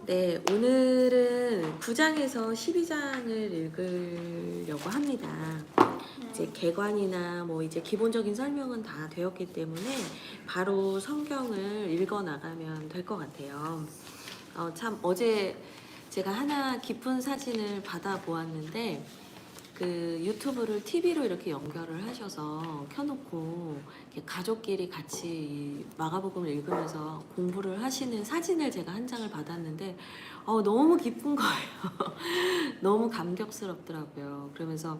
네, 오늘은 9장에서 12장을 읽으려고 합니다. 이제 개관이나 뭐 이제 기본적인 설명은 다 되었기 때문에 바로 성경을 읽어 나가면 될 것 같아요. 참 어제 제가 하나 깊은 사진을 받아 보았는데 그 유튜브를 TV로 이렇게 연결을 하셔서 켜놓고 이렇게 가족끼리 같이 마가복음을 읽으면서 공부를 하시는 사진을 제가 한 장을 받았는데 너무 기쁜 거예요. 너무 감격스럽더라고요. 그러면서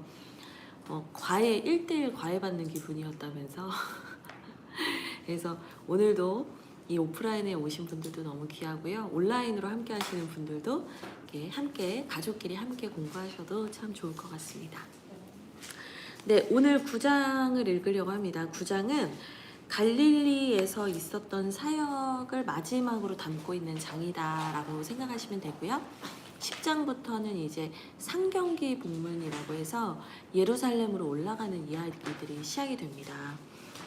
과외 1대1 과외 받는 기분이었다면서 그래서 오늘도 이 오프라인에 오신 분들도 너무 귀하고요. 온라인으로 함께 하시는 분들도 이렇게 함께 가족끼리 함께 공부하셔도 참 좋을 것 같습니다. 네, 오늘 9장을 읽으려고 합니다. 9장은 갈릴리에서 있었던 사역을 마지막으로 담고 있는 장이다라고 생각하시면 되고요. 10장부터는 이제 상경기 복문이라고 해서 예루살렘으로 올라가는 이야기들이 시작이 됩니다.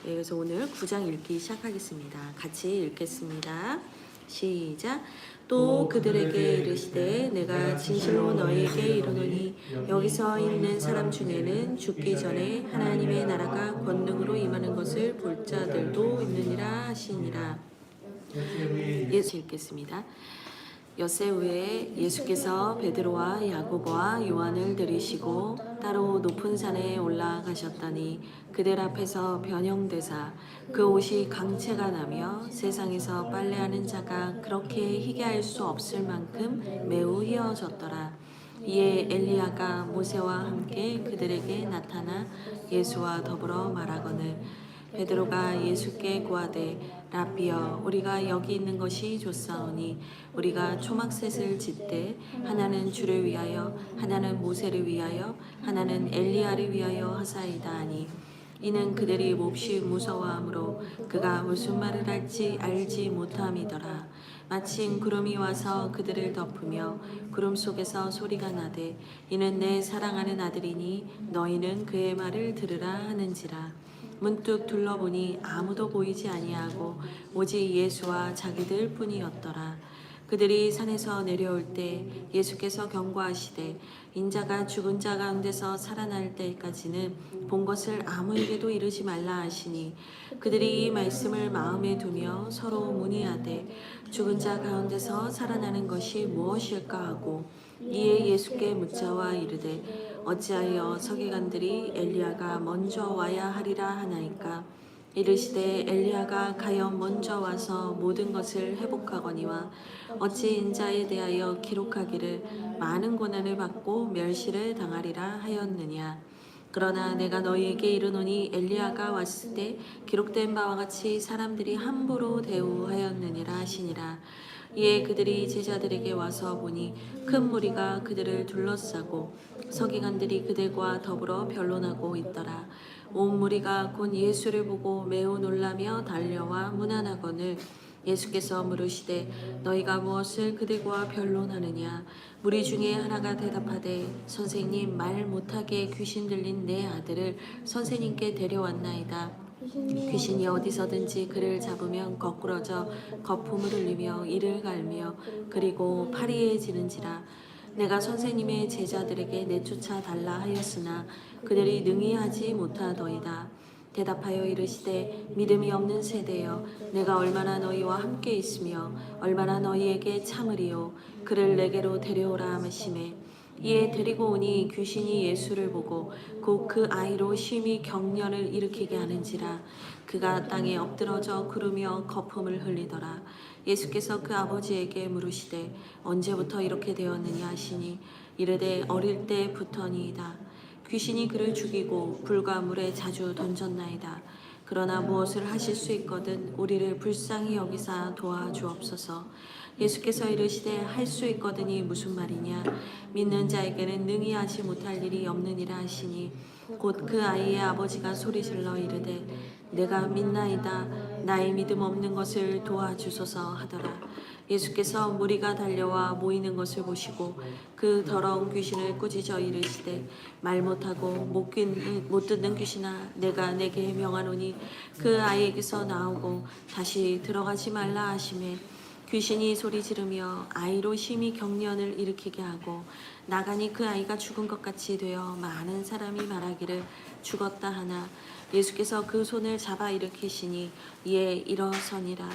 네, 그래서 오늘 9장 읽기 시작하겠습니다. 같이 읽겠습니다. 시작. 또 그들에게 이르시되 내가 진실로 너희에게 이르노니 여기서 있는 사람 중에는 죽기 전에 하나님의 나라가 권능으로 임하는 것을 볼 자들도 있느니라 하시니라. 예수 읽겠습니다. 엿새 후에 예수께서 베드로와 야고보와 요한을 들이시고 따로 높은 산에 올라가셨더니 그들 앞에서 변형되사 그 옷이 강체가 나며 세상에서 빨래하는 자가 그렇게 희게 할 수 없을 만큼 매우 희어졌더라. 이에 엘리야가 모세와 함께 그들에게 나타나 예수와 더불어 말하거늘 베드로가 예수께 고하되 라비여 우리가 여기 있는 것이 좋사오니 우리가 초막셋을 짓되 하나는 주를 위하여 하나는 모세를 위하여 하나는 엘리야를 위하여 하사이다 하니 이는 그들이 몹시 무서워하므로 그가 무슨 말을 할지 알지 못함이더라. 마침 구름이 와서 그들을 덮으며 구름 속에서 소리가 나되 이는 내 사랑하는 아들이니 너희는 그의 말을 들으라 하는지라. 문득 둘러보니 아무도 보이지 아니하고 오직 예수와 자기들 뿐이었더라. 그들이 산에서 내려올 때 예수께서 경고하시되 인자가 죽은 자 가운데서 살아날 때까지는 본 것을 아무에게도 이르지 말라 하시니 그들이 이 말씀을 마음에 두며 서로 문의하되 죽은 자 가운데서 살아나는 것이 무엇일까 하고 이에 예수께 묻자와 이르되 어찌하여 서기관들이 엘리야가 먼저 와야 하리라 하나이까. 이르시되 엘리야가 가여 먼저 와서 모든 것을 회복하거니와 어찌 인자에 대하여 기록하기를 많은 고난을 받고 멸시를 당하리라 하였느냐. 그러나 내가 너희에게 이르노니 엘리야가 왔을 때 기록된 바와 같이 사람들이 함부로 대우하였느니라 하시니라. 이에 그들이 제자들에게 와서 보니 큰 무리가 그들을 둘러싸고 서기관들이 그들과 더불어 변론하고 있더라. 온 무리가 곧 예수를 보고 매우 놀라며 달려와 문안하거늘 예수께서 물으시되 너희가 무엇을 그들과 변론하느냐. 무리 중에 하나가 대답하되 선생님 말 못하게 귀신 들린 내 아들을 선생님께 데려왔나이다. 귀신이 어디서든지 그를 잡으면 거꾸러져 거품을 흘리며 이를 갈며 그리고 파리해지는지라. 내가 선생님의 제자들에게 내쫓아 달라 하였으나 그들이 능히 하지 못하더이다. 대답하여 이르시되 믿음이 없는 세대여 내가 얼마나 너희와 함께 있으며 얼마나 너희에게 참으리요. 그를 내게로 데려오라 하시매 이에 데리고 오니 귀신이 예수를 보고 곧 그 아이로 심히 격렬을 일으키게 하는지라. 그가 땅에 엎드러져 구르며 거품을 흘리더라. 예수께서 그 아버지에게 물으시되 언제부터 이렇게 되었느냐 하시니 이르되 어릴 때부터니이다. 귀신이 그를 죽이고 불과 물에 자주 던졌나이다. 그러나 무엇을 하실 수 있거든 우리를 불쌍히 여기사 도와주옵소서. 예수께서 이르시되 할 수 있거든이 무슨 말이냐. 믿는 자에게는 능히 하지 못할 일이 없느니라 하시니 곧 그 아이의 아버지가 소리질러 이르되 내가 믿나이다. 나의 믿음 없는 것을 도와주소서 하더라. 예수께서 무리가 달려와 모이는 것을 보시고 그 더러운 귀신을 꾸짖어 이르시되 말 못하고 못 듣는 귀신아 내가 내게 명하노니 그 아이에게서 나오고 다시 들어가지 말라 하시매 귀신이 소리 지르며 아이로 심히 경련을 일으키게 하고 나가니 그 아이가 죽은 것 같이 되어 많은 사람이 말하기를 죽었다 하나 예수께서 그 손을 잡아 일으키시니 이에 일어서니라.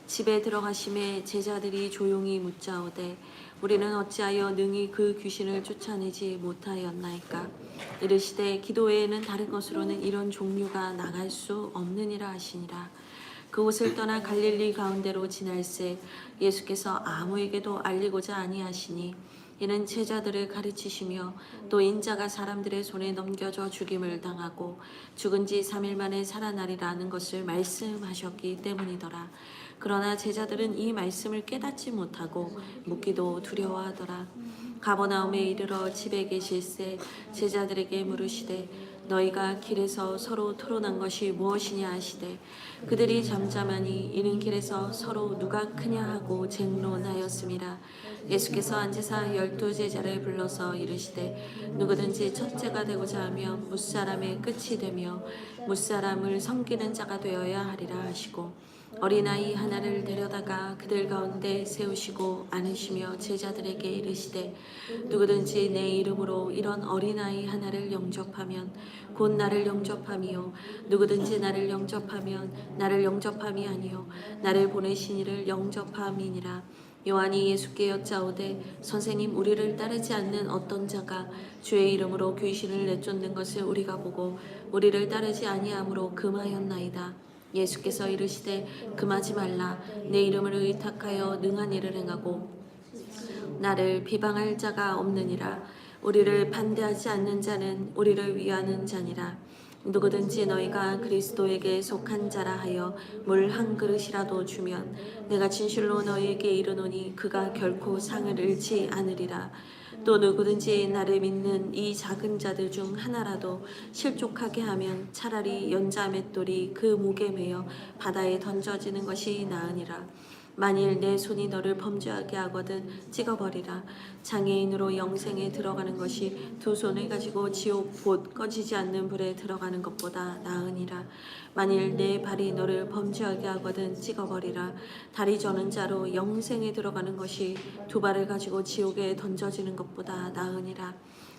집에 들어가심에 제자들이 조용히 묻자오되 우리는 어찌하여 능히 그 귀신을 쫓아내지 못하였나이까. 이르시되 기도 외에는 다른 것으로는 이런 종류가 나갈 수 없느니라 하시니라. 그곳을 떠나 갈릴리 가운데로 지날새 예수께서 아무에게도 알리고자 아니하시니 이는 제자들을 가르치시며 또 인자가 사람들의 손에 넘겨져 죽임을 당하고 죽은 지 3일 만에 살아나리라는 것을 말씀하셨기 때문이더라. 그러나 제자들은 이 말씀을 깨닫지 못하고 묻기도 두려워하더라. 가버나움에 이르러 집에 계실새 제자들에게 물으시되 너희가 길에서 서로 토론한 것이 무엇이냐 하시되 그들이 잠잠하니 이는 길에서 서로 누가 크냐 하고 쟁론하였음이라. 예수께서 앉으사 12제자를 불러서 이르시되 누구든지 첫째가 되고자 하면 무사람의 끝이 되며 무사람을 섬기는 자가 되어야 하리라 하시고 어린아이 하나를 데려다가 그들 가운데 세우시고 안으시며 제자들에게 이르시되 누구든지 내 이름으로 이런 어린아이 하나를 영접하면 곧 나를 영접함이요 누구든지 나를 영접하면 나를 영접함이 아니요 나를 보내신 이를 영접함이니라. 요한이 예수께 여짜오되 선생님 우리를 따르지 않는 어떤 자가 주의 이름으로 귀신을 내쫓는 것을 우리가 보고 우리를 따르지 아니함으로 금하였나이다. 예수께서 이르시되 금하지 말라. 내 이름을 의탁하여 능한 일을 행하고 나를 비방할 자가 없느니라. 우리를 반대하지 않는 자는 우리를 위하는 자니라. 누구든지 너희가 그리스도에게 속한 자라 하여 물 한 그릇이라도 주면 내가 진실로 너희에게 이르노니 그가 결코 상을 잃지 않으리라. 또 누구든지 나를 믿는 이 작은 자들 중 하나라도 실족하게 하면 차라리 연자 맷돌이 그 목에 매어 바다에 던져지는 것이 나으니라. 만일 내 손이 너를 범죄하게 하거든 찍어버리라. 장애인으로 영생에 들어가는 것이 두 손을 가지고 지옥 곧 꺼지지 않는 불에 들어가는 것보다 나으니라. 만일 내 발이 너를 범죄하게 하거든 찍어버리라. 다리 저는 자로 영생에 들어가는 것이 두 발을 가지고 지옥에 던져지는 것보다 나으니라.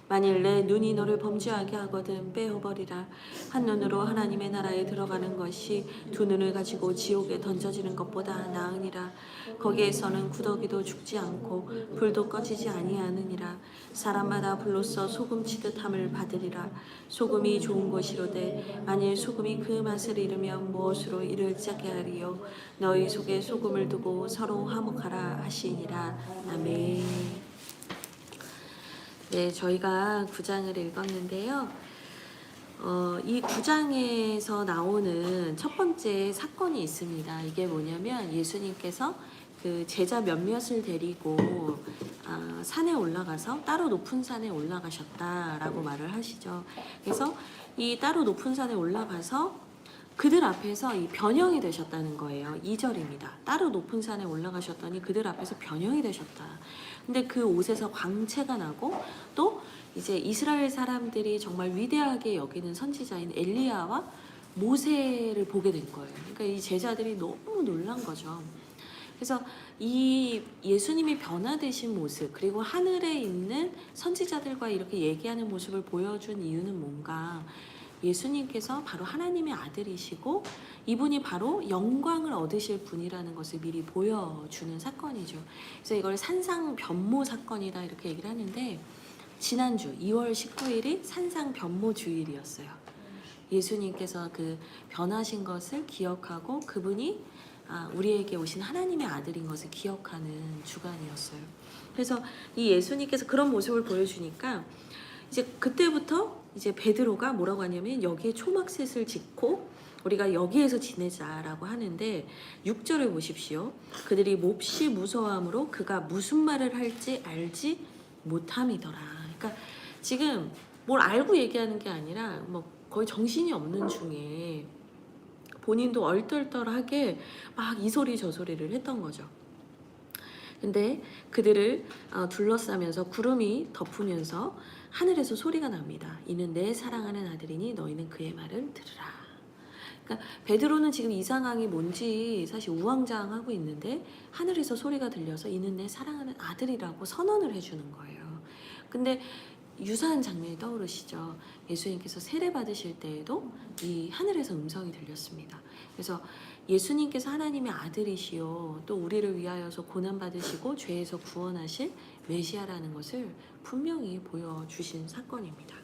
만일 내 눈이 너를 범죄하게 하거든 빼어버리라. 한 눈으로 하나님의 나라에 들어가는 것이 두 눈을 가지고 지옥에 던져지는 것보다 나으니라. 거기에서는 구더기도 죽지 않고 불도 꺼지지 아니하느니라. 사람마다 불로써 소금 치듯함을 받으리라. 소금이 좋은 것이로되 만일 소금이 그 맛을 잃으면 무엇으로 이를 짜게 하리요. 너희 속에 소금을 두고 서로 화목하라 하시니라. 아멘. 네, 저희가 9장을 읽었는데요. 이 9장에서 나오는 첫 번째 사건이 있습니다. 이게 뭐냐면 예수님께서 그 제자 몇몇을 데리고 산에 올라가서 따로 높은 산에 올라가셨다라고 말을 하시죠. 그래서 이 따로 높은 산에 올라가서 그들 앞에서 이 변형이 되셨다는 거예요. 2절입니다. 따로 높은 산에 올라가셨더니 그들 앞에서 변형이 되셨다. 근데 그 옷에서 광채가 나고 또 이제 이스라엘 사람들이 정말 위대하게 여기는 선지자인 엘리야와 모세를 보게 된 거예요. 그러니까 이 제자들이 너무 놀란 거죠. 그래서 이 예수님이 변화되신 모습 그리고 하늘에 있는 선지자들과 이렇게 얘기하는 모습을 보여준 이유는 뭔가 예수님께서 바로 하나님의 아들이시고 이분이 바로 영광을 얻으실 분이라는 것을 미리 보여주는 사건이죠. 그래서 이걸 산상변모 사건이다 이렇게 얘기를 하는데 지난주 2월 19일이 산상변모 주일이었어요. 예수님께서 그 변하신 것을 기억하고 그분이 우리에게 오신 하나님의 아들인 것을 기억하는 주간이었어요. 그래서 이 예수님께서 그런 모습을 보여주니까 이제 그때부터 이제 베드로가 뭐라고 하냐면 여기에 초막셋을 짓고 우리가 여기에서 지내자라고 하는데 6절을 보십시오. 그들이 몹시 무서워함으로 그가 무슨 말을 할지 알지 못함이더라. 그러니까 지금 뭘 알고 얘기하는 게 아니라 뭐 거의 정신이 없는 중에 본인도 얼떨떨하게 막 이 소리 저 소리를 했던 거죠. 근데 그들을 둘러싸면서 구름이 덮으면서 하늘에서 소리가 납니다. 이는 내 사랑하는 아들이니 너희는 그의 말을 들으라. 그러니까 베드로는 지금 이 상황이 뭔지 사실 우왕좌왕하고 있는데 하늘에서 소리가 들려서 이는 내 사랑하는 아들이라고 선언을 해주는 거예요. 근데 유사한 장면이 떠오르시죠. 예수님께서 세례 받으실 때에도 이 하늘에서 음성이 들렸습니다. 그래서 예수님께서 하나님의 아들이시요 또 우리를 위하여서 고난 받으시고 죄에서 구원하실 메시아라는 것을 분명히 보여주신 사건입니다.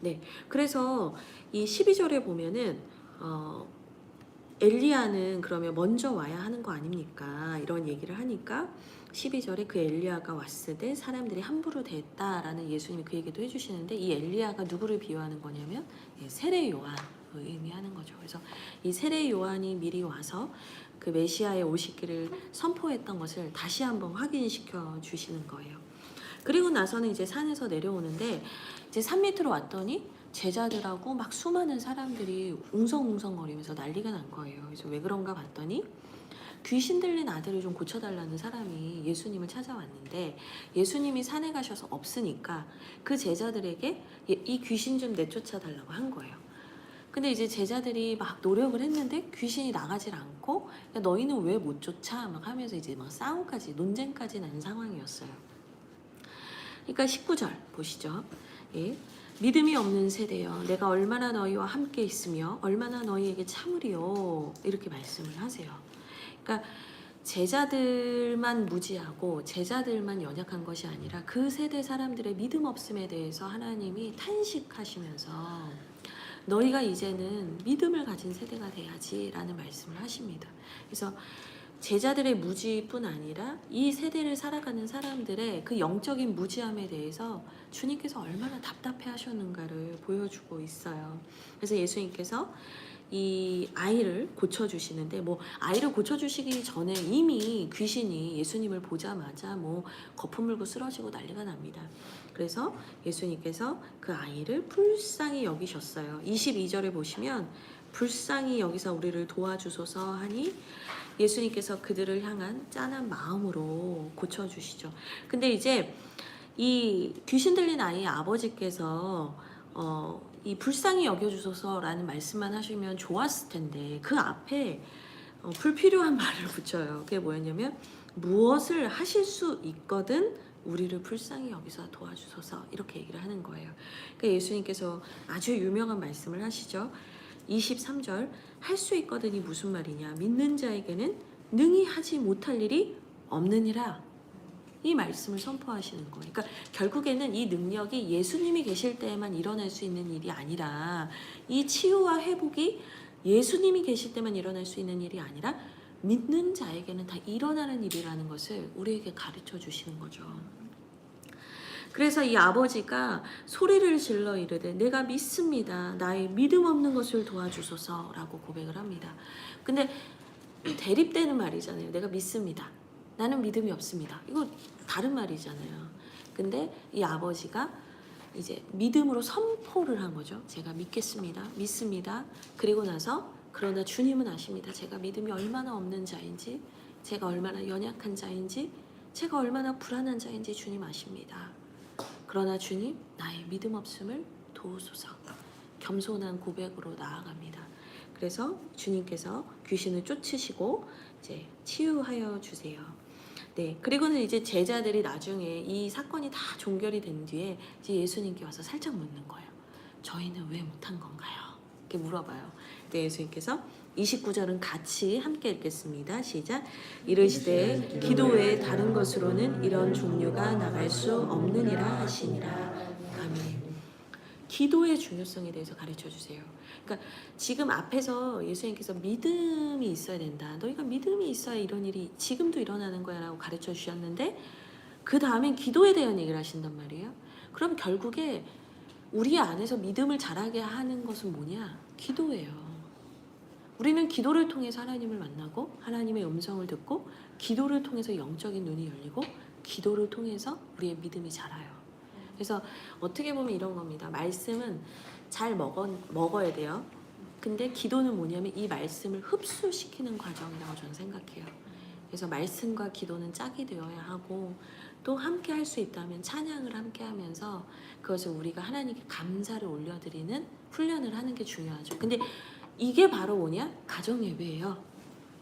네, 그래서 이 12절에 보면은 엘리야는 그러면 먼저 와야 하는 거 아닙니까? 이런 얘기를 하니까 12절에 그 엘리야가 왔을 때 사람들이 함부로 대했다라는 예수님이 그 얘기도 해주시는데 이 엘리야가 누구를 비유하는 거냐면 세례 요한을 의미하는 거죠. 그래서 이 세례 요한이 미리 와서 그 메시아의 오시기를 선포했던 것을 다시 한번 확인시켜 주시는 거예요. 그리고 나서는 이제 산에서 내려오는데 이제 산 밑으로 왔더니 제자들하고 막 수많은 사람들이 웅성웅성거리면서 난리가 난 거예요. 그래서 왜 그런가 봤더니 귀신 들린 아들을 좀 고쳐달라는 사람이 예수님을 찾아왔는데 예수님이 산에 가셔서 없으니까 그 제자들에게 이 귀신 좀 내쫓아달라고 한 거예요. 근데 이제 제자들이 막 노력을 했는데 귀신이 나가질 않고 너희는 왜 못 쫓아? 막 하면서 이제 막 싸움까지 논쟁까지 난 상황이었어요. 그러니까 19절 보시죠. 예. 믿음이 없는 세대여 내가 얼마나 너희와 함께 있으며 얼마나 너희에게 참으리요 이렇게 말씀을 하세요. 그러니까 제자들만 무지하고 제자들만 연약한 것이 아니라 그 세대 사람들의 믿음 없음에 대해서 하나님이 탄식하시면서 너희가 이제는 믿음을 가진 세대가 돼야지라는 말씀을 하십니다. 그래서 제자들의 무지뿐 아니라 이 세대를 살아가는 사람들의 그 영적인 무지함에 대해서 주님께서 얼마나 답답해 하셨는가를 보여주고 있어요. 그래서 예수님께서 이 아이를 고쳐주시는데 뭐 아이를 고쳐주시기 전에 이미 귀신이 예수님을 보자마자 뭐 거품 물고 쓰러지고 난리가 납니다. 그래서 예수님께서 그 아이를 불쌍히 여기셨어요. 22절에 보시면 불쌍히 여기서 우리를 도와주소서 하니 예수님께서 그들을 향한 짠한 마음으로 고쳐주시죠. 근데 이제 이 귀신 들린 아이의 아버지께서 이 불쌍히 여겨주소서라는 말씀만 하시면 좋았을 텐데 그 앞에 불필요한 말을 붙여요. 그게 뭐였냐면 무엇을 하실 수 있거든 우리를 불쌍히 여기서 도와주소서 이렇게 얘기를 하는 거예요. 그러니까 예수님께서 아주 유명한 말씀을 하시죠. 23절 할 수 있거든이 무슨 말이냐 믿는 자에게는 능히 하지 못할 일이 없느니라 이 말씀을 선포하시는 거예요. 그러니까 결국에는 이 능력이 예수님이 계실 때에만 일어날 수 있는 일이 아니라 이 치유와 회복이 예수님이 계실 때만 일어날 수 있는 일이 아니라 믿는 자에게는 다 일어나는 일이라는 것을 우리에게 가르쳐 주시는 거죠. 그래서 이 아버지가 소리를 질러 이르되 내가 믿습니다. 나의 믿음 없는 것을 도와주소서라고 고백을 합니다. 근데 대립되는 말이잖아요. 내가 믿습니다. 나는 믿음이 없습니다. 이거 다른 말이잖아요. 근데 이 아버지가 이제 믿음으로 선포를 한 거죠. 제가 믿겠습니다. 믿습니다. 그리고 나서 그러나 주님은 아십니다. 제가 믿음이 얼마나 없는 자인지, 제가 얼마나 연약한 자인지, 제가 얼마나 불안한 자인지 주님 아십니다. 그러나 주님 나의 믿음 없음을 도우소서. 겸손한 고백으로 나아갑니다. 그래서 주님께서 귀신을 쫓으시고 이제 치유하여 주세요. 네, 그리고는 이제 제자들이 나중에 이 사건이 다 종결이 된 뒤에 이제 예수님께 와서 살짝 묻는 거예요. 저희는 왜 못한 건가요? 이렇게 물어봐요. 네, 예수님께서 29절은 같이 함께 읽겠습니다. 시작. 이르시되 기도 외에 다른 것으로는 이런 종류가 나갈 수 없느니라 하시니라. 아멘. 기도의 중요성에 대해서 가르쳐 주세요. 그러니까 지금 앞에서 예수님께서 믿음이 있어야 된다. 너희가 믿음이 있어야 이런 일이 지금도 일어나는 거야 라고 가르쳐 주셨는데 그 다음엔 기도에 대한 얘기를 하신단 말이에요. 그럼 결국에 우리 안에서 믿음을 자라게 하는 것은 뭐냐? 기도예요. 우리는 기도를 통해서 하나님을 만나고 하나님의 음성을 듣고 기도를 통해서 영적인 눈이 열리고 기도를 통해서 우리의 믿음이 자라요. 그래서 어떻게 보면 이런 겁니다. 말씀은 잘 먹어야 돼요. 근데 기도는 뭐냐면 이 말씀을 흡수시키는 과정이라고 저는 생각해요. 그래서 말씀과 기도는 짝이 되어야 하고 또 함께 할 수 있다면 찬양을 함께 하면서 그것을 우리가 하나님께 감사를 올려드리는 훈련을 하는 게 중요하죠. 근데 이게 바로 뭐냐? 가정 예배예요.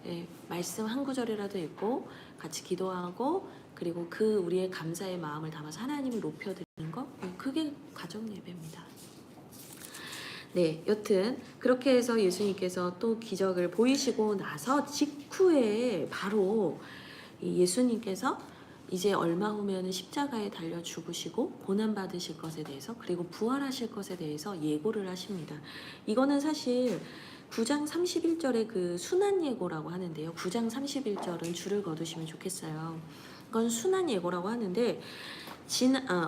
예, 말씀 한 구절이라도 읽고 같이 기도하고 그리고 그 우리의 감사의 마음을 담아서 하나님을 높여드리는 거, 그게 가정 예배입니다. 네, 여튼 그렇게 해서 예수님께서 또 기적을 보이시고 나서 직후에 바로 이 예수님께서 이제 얼마 후면 십자가에 달려 죽으시고 고난 받으실 것에 대해서 그리고 부활하실 것에 대해서 예고를 하십니다. 이거는 사실 9장 31절의 그 순환 예고라고 하는데요. 9장 31절은 줄을 거두시면 좋겠어요. 이건 순환 예고라고 하는데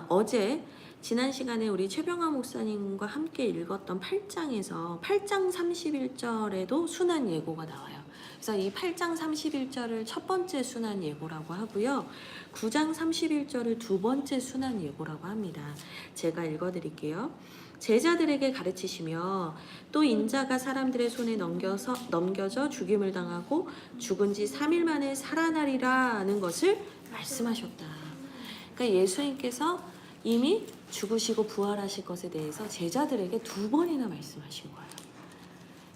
어제 지난 시간에 우리 최병화 목사님과 함께 읽었던 8장에서 8장 31절에도 순환 예고가 나와요. 그래서 이 8장 31절을 첫 번째 순환 예고라고 하고요. 9장 31절을 두 번째 순환 예고라고 합니다. 제가 읽어드릴게요. 제자들에게 가르치시며 또 인자가 사람들의 손에 넘겨져 죽임을 당하고 죽은 지 3일 만에 살아나리라는 것을 말씀하셨다. 그러니까 예수님께서 이미 죽으시고 부활하실 것에 대해서 제자들에게 두 번이나 말씀하신 거예요.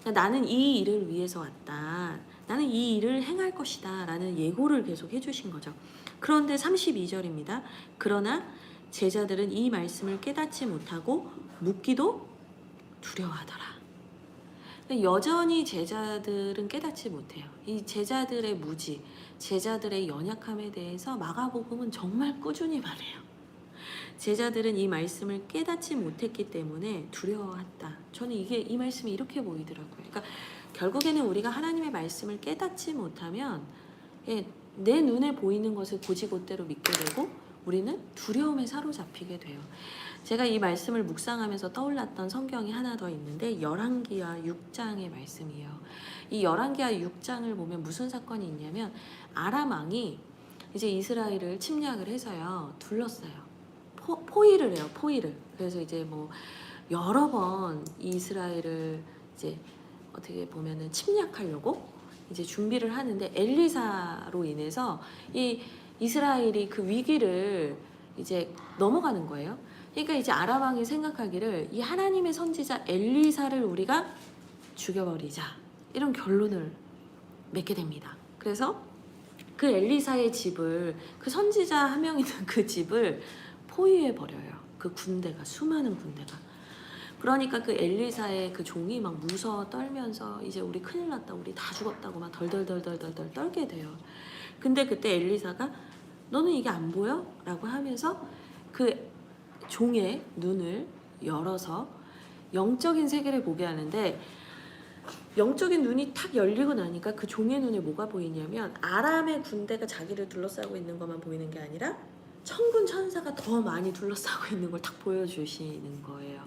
그러니까 나는 이 일을 위해서 왔다. 나는 이 일을 행할 것이다. 라는 예고를 계속 해주신 거죠. 그런데 32절입니다. 그러나 제자들은 이 말씀을 깨닫지 못하고 묻기도 두려워하더라. 여전히 제자들은 깨닫지 못해요. 이 제자들의 무지, 제자들의 연약함에 대해서 마가복음은 정말 꾸준히 말해요. 제자들은 이 말씀을 깨닫지 못했기 때문에 두려워했다. 저는 이 말씀이 이렇게 보이더라고요. 그러니까 결국에는 우리가 하나님의 말씀을 깨닫지 못하면 내 눈에 보이는 것을 곧이곧대로 믿게 되고 우리는 두려움에 사로잡히게 돼요. 제가 이 말씀을 묵상하면서 떠올랐던 성경이 하나 더 있는데 열왕기하 6장의 말씀이에요. 이 열왕기하 6장을 보면 무슨 사건이 있냐면 아람 왕이 이제 이스라엘을 침략을 해서요 둘렀어요. 포위를 해요. 포위를. 그래서 이제 뭐 여러 번 이스라엘을 이제 어떻게 보면은 침략하려고 이제 준비를 하는데 엘리사로 인해서 이 이스라엘이 그 위기를 이제 넘어가는 거예요. 그러니까 이제 아람 왕이 생각하기를 이 하나님의 선지자 엘리사를 우리가 죽여버리자 이런 결론을 맺게 됩니다. 그래서 그 엘리사의 집을 그 선지자 한 명 있는 그 집을 포위해 버려요. 그 군대가 수많은 군대가. 그러니까 그 엘리사의 그 종이 막 무서워 떨면서 이제 우리 큰일 났다, 우리 다 죽었다고 막 덜덜덜덜덜 떨게 돼요. 근데 그때 엘리사가 너는 이게 안 보여? 라고 하면서 그 종의 눈을 열어서 영적인 세계를 보게 하는데 영적인 눈이 탁 열리고 나니까 그 종의 눈에 뭐가 보이냐면 아람의 군대가 자기를 둘러싸고 있는 것만 보이는 게 아니라 천군 천사가 더 많이 둘러싸고 있는 걸 딱 보여주시는 거예요.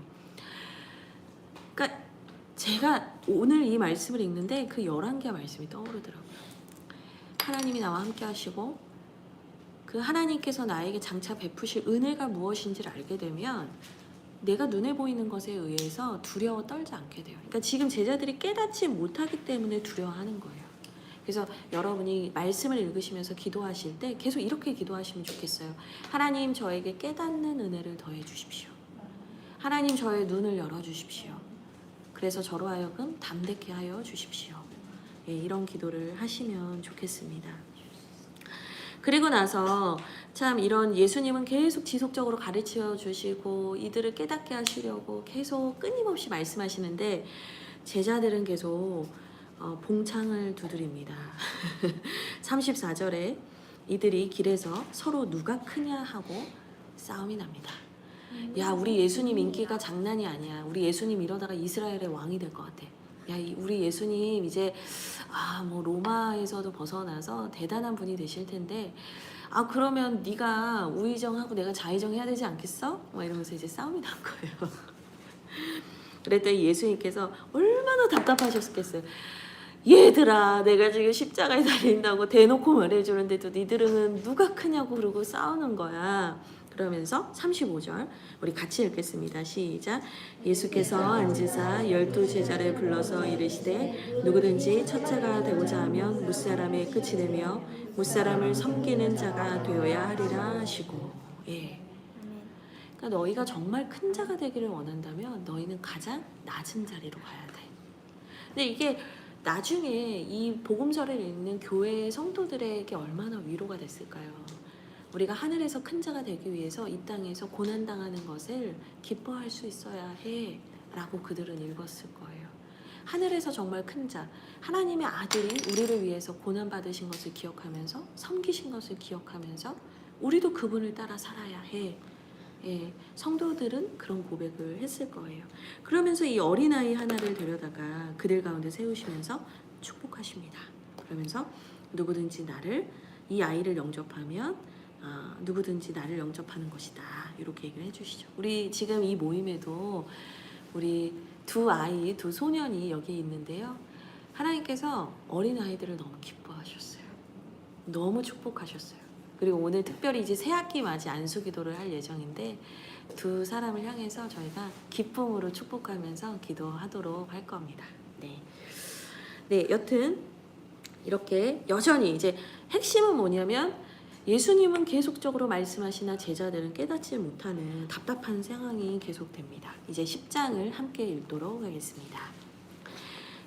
그러니까 제가 오늘 이 말씀을 읽는데 그 열왕기하 말씀이 떠오르더라고요. 하나님이 나와 함께 하시고 그 하나님께서 나에게 장차 베푸실 은혜가 무엇인지를 알게 되면 내가 눈에 보이는 것에 의해서 두려워 떨지 않게 돼요. 그러니까 지금 제자들이 깨닫지 못하기 때문에 두려워하는 거예요. 그래서 여러분이 말씀을 읽으시면서 기도하실 때 계속 이렇게 기도하시면 좋겠어요. 하나님 저에게 깨닫는 은혜를 더해 주십시오. 하나님 저의 눈을 열어 주십시오. 그래서 저로 하여금 담대케 하여 주십시오. 이런 기도를 하시면 좋겠습니다. 그리고 나서 참 이런 예수님은 계속 지속적으로 가르쳐 주시고 이들을 깨닫게 하시려고 계속 끊임없이 말씀하시는데 제자들은 계속 봉창을 두드립니다. 34절에 이들이 길에서 서로 누가 크냐 하고 싸움이 납니다. 야, 우리 예수님 인기가 장난이 아니야. 우리 예수님 이러다가 이스라엘의 왕이 될 것 같아. 야, 우리 예수님 이제 뭐 로마에서도 벗어나서 대단한 분이 되실 텐데 그러면 네가 우의정하고 내가 좌의정 해야 되지 않겠어? 막 이러면서 이제 싸움이 난 거예요. 그랬더니 예수님께서 얼마나 답답하셨겠어요. 얘들아, 내가 지금 십자가에 달린다고 대놓고 말해주는데도 니들은 누가 크냐고 그러고 싸우는 거야. 그러면서 35절 우리 같이 읽겠습니다. 시작. 예수께서 앉으사 12제자를 불러서 이르시되 누구든지 첫째가 되고자 하면 무사람의 끝이 되며 무사람을 섬기는 자가 되어야 하리라 하시고. 그러니까 너희가 정말 큰 자가 되기를 원한다면 너희는 가장 낮은 자리로 가야 돼. 근데 이게 나중에 이 복음서를 읽는 교회 성도들에게 얼마나 위로가 됐을까요? 우리가 하늘에서 큰 자가 되기 위해서 이 땅에서 고난당하는 것을 기뻐할 수 있어야 해 라고 그들은 읽었을 거예요. 하늘에서 정말 큰 자, 하나님의 아들이 우리를 위해서 고난받으신 것을 기억하면서 섬기신 것을 기억하면서 우리도 그분을 따라 살아야 해. 예, 성도들은 그런 고백을 했을 거예요. 그러면서 이 어린아이 하나를 데려다가 그들 가운데 세우시면서 축복하십니다. 그러면서 누구든지 나를, 이 아이를 영접하면 누구든지 나를 영접하는 것이다. 이렇게 얘기를 해주시죠. 우리 지금 이 모임에도 우리 두 아이, 두 소년이 여기 있는데요. 하나님께서 어린아이들을 너무 기뻐하셨어요. 너무 축복하셨어요. 그리고 오늘 특별히 이제 새학기 맞이 안수기도를 할 예정인데 두 사람을 향해서 저희가 기쁨으로 축복하면서 기도하도록 할 겁니다. 네, 여튼 이렇게 여전히 이제 핵심은 뭐냐면 예수님은 계속적으로 말씀하시나 제자들은 깨닫지 못하는 답답한 상황이 계속됩니다. 이제 10장을 함께 읽도록 하겠습니다.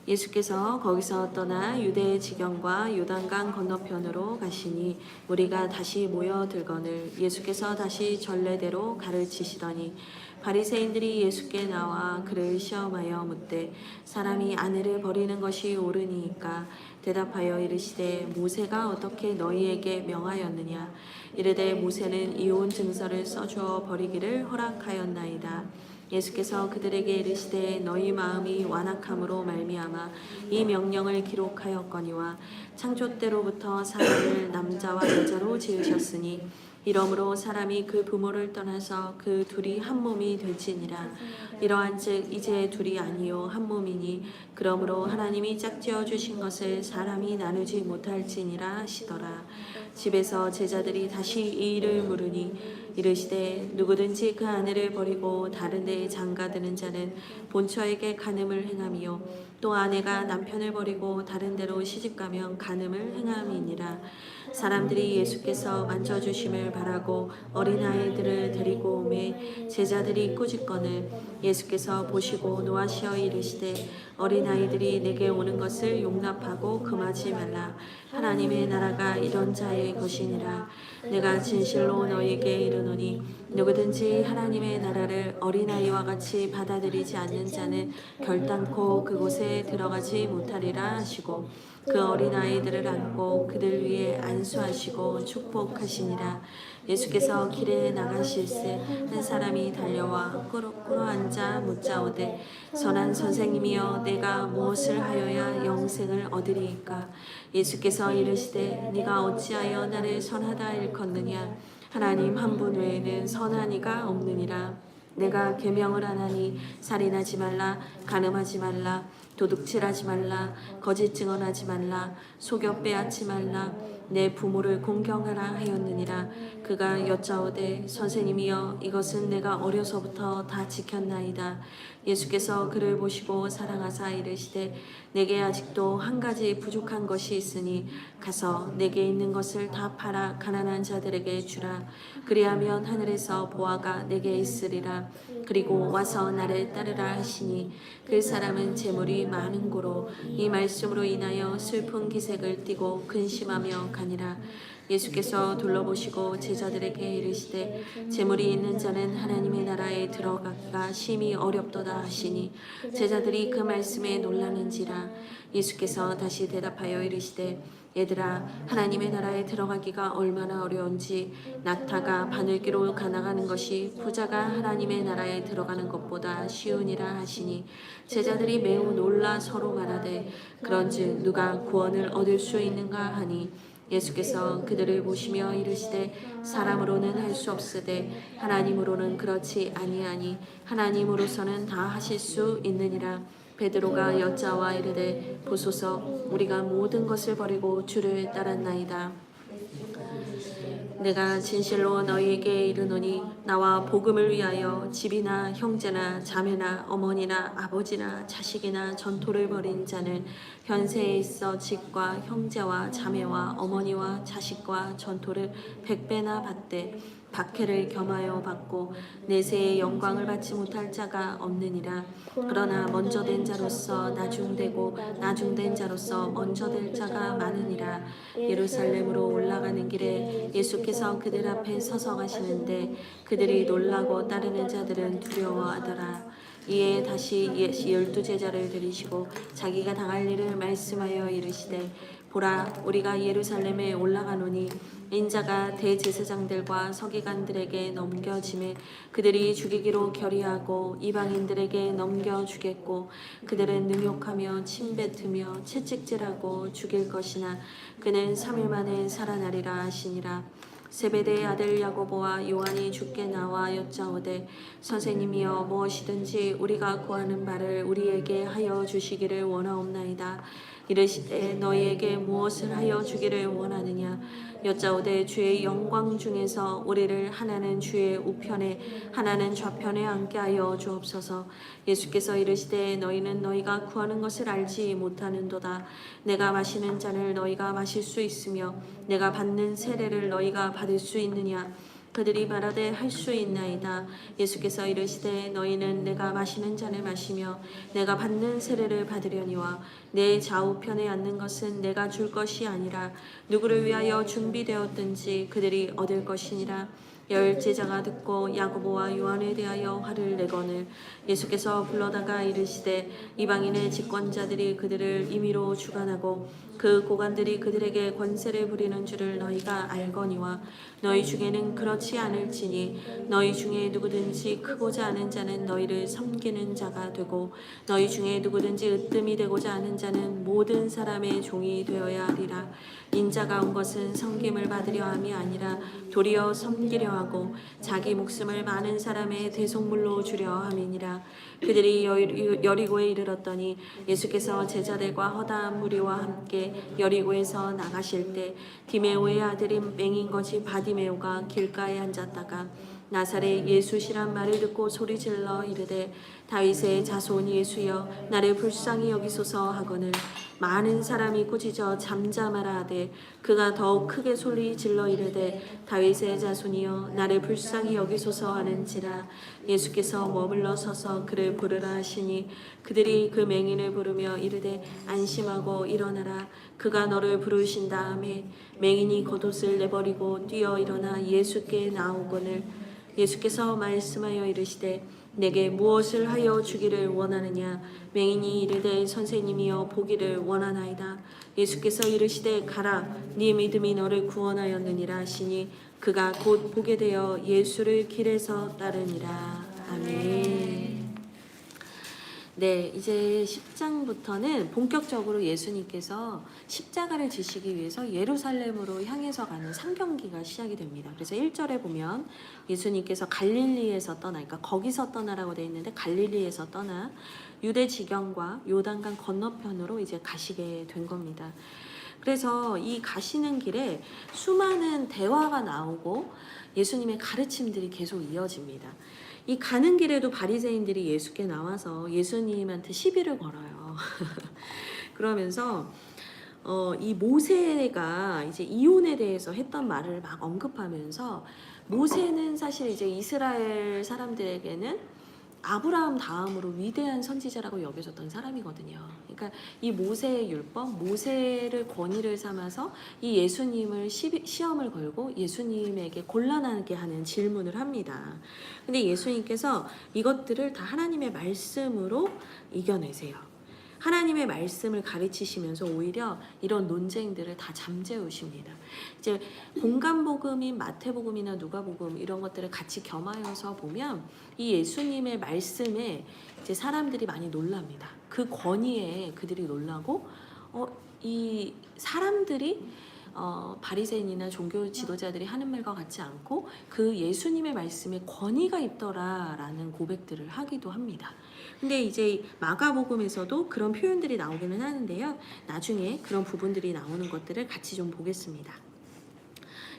예수께서 거기서 떠나 유대의 지경과 요단강 건너편으로 가시니 무리가 다시 모여들거늘 예수께서 다시 전례대로 가르치시더니 바리새인들이 예수께 나와 그를 시험하여 묻되 사람이 아내를 버리는 것이 옳으니까 대답하여 이르시되 모세가 어떻게 너희에게 명하였느냐 이르되 모세는 이혼 증서를 써주어 버리기를 허락하였나이다. 예수께서 그들에게 이르시되 너희 마음이 완악함으로 말미암아 이 명령을 기록하였거니와 창조 때로부터 사람을 남자와 여자로 지으셨으니 이러므로 사람이 그 부모를 떠나서 그 둘이 한 몸이 될지니라. 이러한즉 이제 둘이 아니요 한 몸이니 그러므로 하나님이 짝지어 주신 것을 사람이 나누지 못할지니라 하시더라. 집에서 제자들이 다시 이 일을 물으니 이르시되 누구든지 그 아내를 버리고 다른 데에 장가드는 자는 본처에게 간음을 행함이요 또 아내가 남편을 버리고 다른 데로 시집가면 간음을 행함이니라. 사람들이 예수께서 만져주심을 바라고 어린아이들을 데리고 오매 제자들이 꾸짖거늘 예수께서 보시고 노하시어 이르시되 어린아이들이 내게 오는 것을 용납하고 금하지 말라. 하나님의 나라가 이런 자의 것이니라. 내가 진실로 너희에게 이르노니 누구든지 하나님의 나라를 어린아이와 같이 받아들이지 않는 자는 결단코 그곳에 들어가지 못하리라 하시고 그 어린아이들을 안고 그들 위에 안수하시고 축복하시니라. 예수께서 길에 나가실새 한 사람이 달려와 꿇어앉아 묻자오되 선한 선생님이여 내가 무엇을 하여야 영생을 얻으리이까. 예수께서 이르시되 네가 어찌하여 나를 선하다 일컫느냐. 하나님 한 분 외에는 선한 이가 없느니라. 내가 계명을 하나니 살인하지 말라, 간음하지 말라, 도둑질하지 말라, 거짓 증언하지 말라, 속여 빼앗지 말라, 내 부모를 공경하라 하였느니라. 그가 여짜오되 선생님이여 이것은 내가 어려서부터 다 지켰나이다. 예수께서 그를 보시고 사랑하사 이르시되 내게 아직도 한 가지 부족한 것이 있으니 가서 내게 있는 것을 다 팔아 가난한 자들에게 주라. 그리하면 하늘에서 보화가 내게 있으리라. 그리고 와서 나를 따르라 하시니 그 사람은 재물이 많은 고로 이 말씀으로 인하여 슬픈 기색을 띠고 근심하며 가니라. 예수께서 둘러보시고 제자들에게 이르시되 재물이 있는 자는 하나님의 나라에 들어가기가 심히 어렵도다 하시니 제자들이 그 말씀에 놀라는지라. 예수께서 다시 대답하여 이르시되 얘들아 하나님의 나라에 들어가기가 얼마나 어려운지 낙타가 바늘기로 가나가는 것이 부자가 하나님의 나라에 들어가는 것보다 쉬우니라 하시니 제자들이 매우 놀라 서로 말하되 그런즉 누가 구원을 얻을 수 있는가 하니 예수께서 그들을 보시며 이르시되 사람으로는 할 수 없으되 하나님으로는 그렇지 아니하니 하나님으로서는 다 하실 수 있느니라. 베드로가 여짜와 이르되 보소서 우리가 모든 것을 버리고 주를 따랐나이다. 내가 진실로 너희에게 이르노니 나와 복음을 위하여 집이나 형제나 자매나 어머니나 아버지나 자식이나 전토를 벌인 자는 현세에 있어 집과 형제와 자매와 어머니와 자식과 전토를 100배나 받되 박해를 겸하여 받고 내세의 영광을 받지 못할 자가 없느니라. 그러나 먼저 된 자로서 나중되고 나중된 자로서 먼저 될 자가 많으니라. 예루살렘으로 올라가는 길에 예수께서 그들 앞에 서서 가시는데 그들이 놀라고 따르는 자들은 두려워하더라. 이에 다시 12 제자를 들이시고 자기가 당할 일을 말씀하여 이르시되 보라, 우리가 예루살렘에 올라가노니 인자가 대제사장들과 서기관들에게 넘겨짐에 그들이 죽이기로 결의하고 이방인들에게 넘겨주겠고 그들은 능욕하며 침뱉으며 채찍질하고 죽일 것이나 그는 3일 만에 살아나리라 하시니라. 세베대의 아들 야고보와 요한이 주께 나와 여짜오되 선생님이여 무엇이든지 우리가 구하는 바를 우리에게 하여 주시기를 원하옵나이다. 이르시되 너희에게 무엇을 하여 주기를 원하느냐. 여짜오되 주의 영광 중에서 우리를 하나는 주의 우편에 하나는 좌편에 앉게 하여 주옵소서. 예수께서 이르시되 너희는 너희가 구하는 것을 알지 못하는도다. 내가 마시는 잔을 너희가 마실 수 있으며 내가 받는 세례를 너희가 받을 수 있느냐. 그들이 말하되 할 수 있나이다. 예수께서 이르시되 너희는 내가 마시는 잔을 마시며 내가 받는 세례를 받으려니와 내 좌우편에 앉는 것은 내가 줄 것이 아니라 누구를 위하여 준비되었든지 그들이 얻을 것이니라. 10 제자가 듣고 야고보와 요한에 대하여 화를 내거늘 예수께서 불러다가 이르시되 이방인의 집권자들이 그들을 임의로 주관하고 그 고관들이 그들에게 권세를 부리는 줄을 너희가 알거니와 너희 중에는 그렇지 않을지니 너희 중에 누구든지 크고자 하는 자는 너희를 섬기는 자가 되고 너희 중에 누구든지 으뜸이 되고자 하는 자는 모든 사람의 종이 되어야 하리라. 인자가 온 것은 섬김을 받으려 함이 아니라 도리어 섬기려 하고 자기 목숨을 많은 사람의 대속물로 주려 함이니라. 그들이 여리고에 이르렀더니 예수께서 제자들과 허다한 무리와 함께 여리고에서 나가실 때 디메오의 아들인 맹인거지 바디메오가 길가에 앉았다가 나사렛 예수시란 말을 듣고 소리질러 이르되 다윗의 자손 예수여 나를 불쌍히 여기소서 하거늘 많은 사람이 꾸짖어 잠잠하라 하되 그가 더욱 크게 소리질러 이르되 다윗의 자손이여 나를 불쌍히 여기소서 하는지라. 예수께서 머물러 서서 그를 부르라 하시니 그들이 그 맹인을 부르며 이르되 안심하고 일어나라. 그가 너를 부르신 다음에 맹인이 겉옷을 내버리고 뛰어 일어나 예수께 나오거늘 예수께서 말씀하여 이르시되 내게 무엇을 하여 주기를 원하느냐. 맹인이 이르되 선생님이여 보기를 원하나이다. 예수께서 이르시되 가라 네 믿음이 너를 구원하였느니라 하시니 그가 곧 보게 되어 예수를 길에서 따르니라. 아멘. 네, 이제 10장부터는 본격적으로 예수님께서 십자가를 지시기 위해서 예루살렘으로 향해서 가는 상경기가 시작이 됩니다. 그래서 1절에 보면 예수님께서 갈릴리에서 떠나, 그러니까 거기서 떠나라고 되어 있는데 갈릴리에서 떠나 유대 지경과 요단강 건너편으로 이제 가시게 된 겁니다. 그래서 이 가시는 길에 수많은 대화가 나오고 예수님의 가르침들이 계속 이어집니다. 이 가는 길에도 바리새인들이 예수께 나와서 예수님한테 시비를 걸어요. 그러면서 이 모세가 이제 이혼에 대해서 했던 말을 막 언급하면서 모세는 사실 이제 이스라엘 사람들에게는 아브라함 다음으로 위대한 선지자라고 여겨졌던 사람이거든요. 그러니까 이 모세의 율법, 모세를 권위를 삼아서 이 예수님을 시험을 걸고 예수님에게 곤란하게 하는 질문을 합니다. 근데 예수님께서 이것들을 다 하나님의 말씀으로 이겨내세요. 하나님의 말씀을 가르치시면서 오히려 이런 논쟁들을 다 잠재우십니다. 이제 공간복음인 마태복음이나 누가복음 이런 것들을 같이 겸하여서 보면 이 예수님의 말씀에 이제 사람들이 많이 놀랍니다. 그 권위에 그들이 놀라고 이 사람들이 바리새인이나 종교 지도자들이 하는 말과 같지 않고 그 예수님의 말씀에 권위가 있더라라는 고백들을 하기도 합니다. 근데 이제 마가복음에서도 그런 표현들이 나오기는 하는데요. 나중에 그런 부분들이 나오는 것들을 같이 좀 보겠습니다.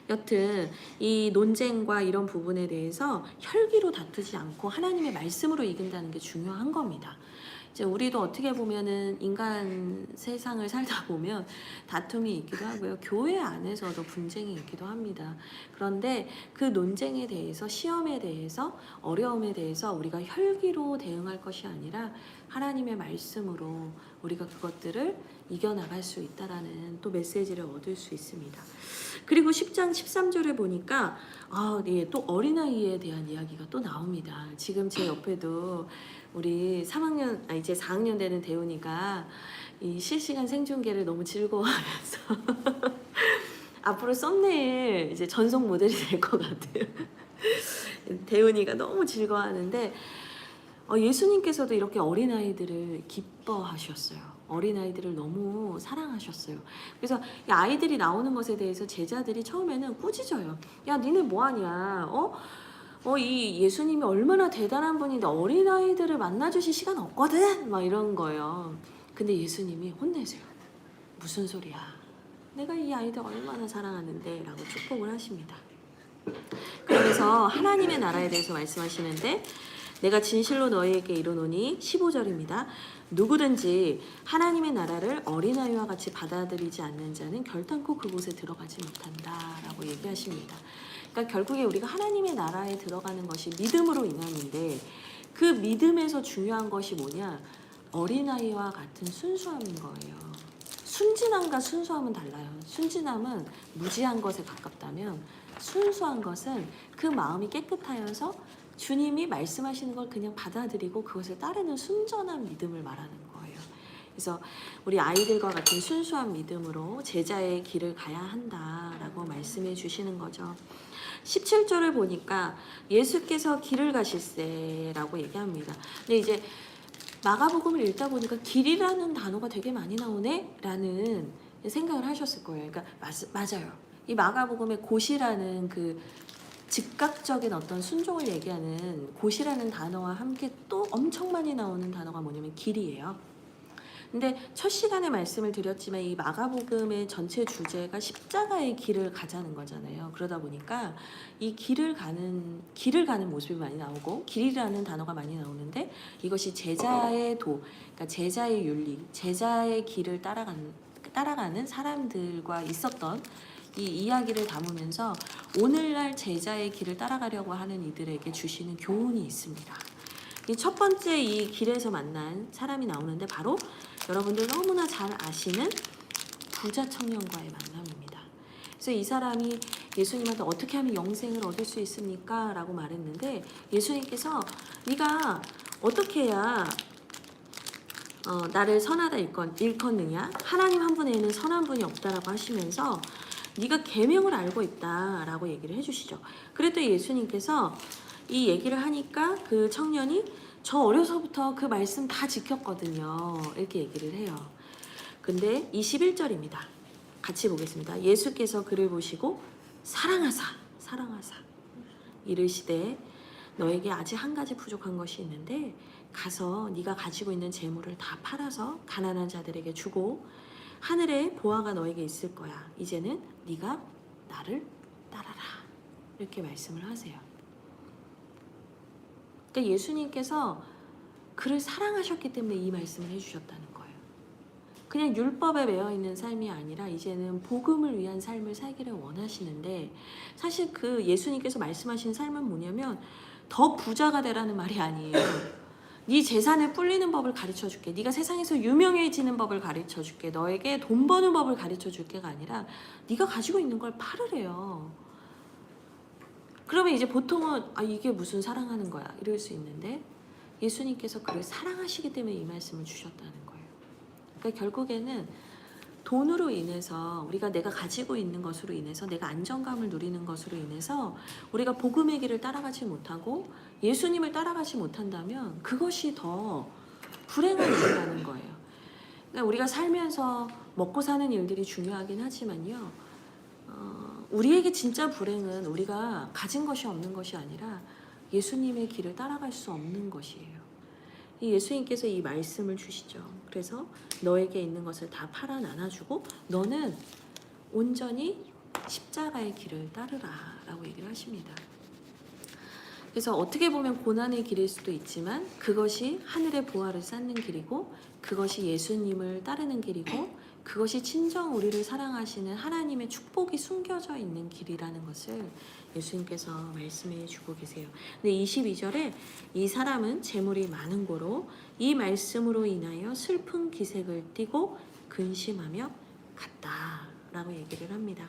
여튼 이 논쟁과 이런 부분에 대해서 혈기로 다투지 않고 하나님의 말씀으로 이긴다는 게 중요한 겁니다. 이제 우리도 어떻게 보면은 인간 세상을 살다 보면 다툼이 있기도 하고요. 교회 안에서도 분쟁이 있기도 합니다. 그런데 그 논쟁에 대해서, 시험에 대해서, 어려움에 대해서 우리가 혈기로 대응할 것이 아니라 하나님의 말씀으로 우리가 그것들을 이겨나갈 수 있다라는 또 메시지를 얻을 수 있습니다. 그리고 10장 13절에 보니까 예, 또 어린아이에 대한 이야기가 또 나옵니다. 지금 제 옆에도 우리 3학년, 이제 4학년 되는 대훈이가 이 실시간 생중계를 너무 즐거워하면서 앞으로 썸네일 이제 전속 모델이 될 것 같아요. 대훈이가 너무 즐거워하는데 예수님께서도 이렇게 어린아이들을 기뻐하셨어요. 어린아이들을 너무 사랑하셨어요. 그래서 이 아이들이 나오는 것에 대해서 제자들이 처음에는 꾸짖어요. 야, 니네 뭐하냐? 이 예수님이 얼마나 대단한 분인데 어린아이들을 만나주실 시간 없거든? 막 이런 거예요. 근데 예수님이 혼내세요. 무슨 소리야? 내가 이 아이들 얼마나 사랑하는데? 라고 축복을 하십니다. 그러면서 하나님의 나라에 대해서 말씀하시는데 내가 진실로 너희에게 이르노니 15절입니다. 누구든지 하나님의 나라를 어린아이와 같이 받아들이지 않는 자는 결단코 그곳에 들어가지 못한다 라고 얘기하십니다. 그러니까 결국에 우리가 하나님의 나라에 들어가는 것이 믿음으로 인하는데 그 믿음에서 중요한 것이 뭐냐? 어린아이와 같은 순수함인 거예요. 순진함과 순수함은 달라요. 순진함은 무지한 것에 가깝다면 순수한 것은 그 마음이 깨끗하여서 주님이 말씀하시는 걸 그냥 받아들이고 그것을 따르는 순전한 믿음을 말하는 거예요. 그래서 우리 아이들과 같은 순수한 믿음으로 제자의 길을 가야 한다라고 말씀해 주시는 거죠. 17절을 보니까 예수께서 길을 가실세라고 얘기합니다. 근데 이제 마가복음을 읽다 보니까 길이라는 단어가 되게 많이 나오네? 라는 생각을 하셨을 거예요. 그러니까 맞아요. 이 마가복음의 곧이라는 그 즉각적인 어떤 순종을 얘기하는 곧이라는 단어와 함께 또 엄청 많이 나오는 단어가 뭐냐면 길이에요. 근데 첫 시간에 말씀을 드렸지만 이 마가복음의 전체 주제가 십자가의 길을 가자는 거잖아요. 그러다 보니까 이 길을 가는 모습이 많이 나오고 길이라는 단어가 많이 나오는데 이것이 제자의 그러니까 제자의 윤리, 제자의 길을 따라가는 사람들과 있었던 이 이야기를 담으면서 오늘날 제자의 길을 따라가려고 하는 이들에게 주시는 교훈이 있습니다. 이 첫 번째 이 길에서 만난 사람이 나오는데 바로 여러분들 너무나 잘 아시는 부자 청년과의 만남입니다. 그래서 이 사람이 예수님한테 어떻게 하면 영생을 얻을 수 있습니까? 라고 말했는데 예수님께서 네가 어떻게 해야 나를 선하다 일컫느냐? 하나님 한 분에는 선한 분이 없다라고 하시면서 네가 계명을 알고 있다라고 얘기를 해주시죠. 그랬더니 예수님께서 이 얘기를 하니까 그 청년이 저 어려서부터 그 말씀 다 지켰거든요. 이렇게 얘기를 해요. 근데 21절입니다. 같이 보겠습니다. 예수께서 그를 보시고 사랑하사 이르시되 너에게 아직 한 가지 부족한 것이 있는데 가서 네가 가지고 있는 재물을 다 팔아서 가난한 자들에게 주고 하늘에 보화가 너에게 있을 거야. 이제는 네가 나를 따라라. 이렇게 말씀을 하세요. 그러니까 예수님께서 그를 사랑하셨기 때문에 이 말씀을 해주셨다는 거예요. 그냥 율법에 매여 있는 삶이 아니라 이제는 복음을 위한 삶을 살기를 원하시는데 사실 그 예수님께서 말씀하신 삶은 뭐냐면 더 부자가 되라는 말이 아니에요. 네 재산을 불리는 법을 가르쳐줄게. 네가 세상에서 유명해지는 법을 가르쳐줄게. 너에게 돈 버는 법을 가르쳐줄게가 아니라 네가 가지고 있는 걸 팔으래요. 그러면 이제 보통은 이게 무슨 사랑하는 거야 이럴 수 있는데 예수님께서 그를 사랑하시기 때문에 이 말씀을 주셨다는 거예요. 그러니까 결국에는 돈으로 인해서 우리가 내가 가지고 있는 것으로 인해서 내가 안정감을 누리는 것으로 인해서 우리가 복음의 길을 따라가지 못하고 예수님을 따라가지 못한다면 그것이 더 불행한 일이라는 거예요. 그러니까 우리가 살면서 먹고 사는 일들이 중요하긴 하지만요. 우리에게 진짜 불행은 우리가 가진 것이 없는 것이 아니라 예수님의 길을 따라갈 수 없는 것이에요. 이 예수님께서 이 말씀을 주시죠. 그래서 너에게 있는 것을 다 팔아 나눠주고 너는 온전히 십자가의 길을 따르라 라고 얘기를 하십니다. 그래서 어떻게 보면 고난의 길일 수도 있지만 그것이 하늘의 보화를 쌓는 길이고 그것이 예수님을 따르는 길이고 그것이 친정 우리를 사랑하시는 하나님의 축복이 숨겨져 있는 길이라는 것을 예수님께서 말씀해 주고 계세요. 근데 22절에 이 사람은 재물이 많은 고로 이 말씀으로 인하여 슬픈 기색을 띠고 근심하며 갔다라고 얘기를 합니다.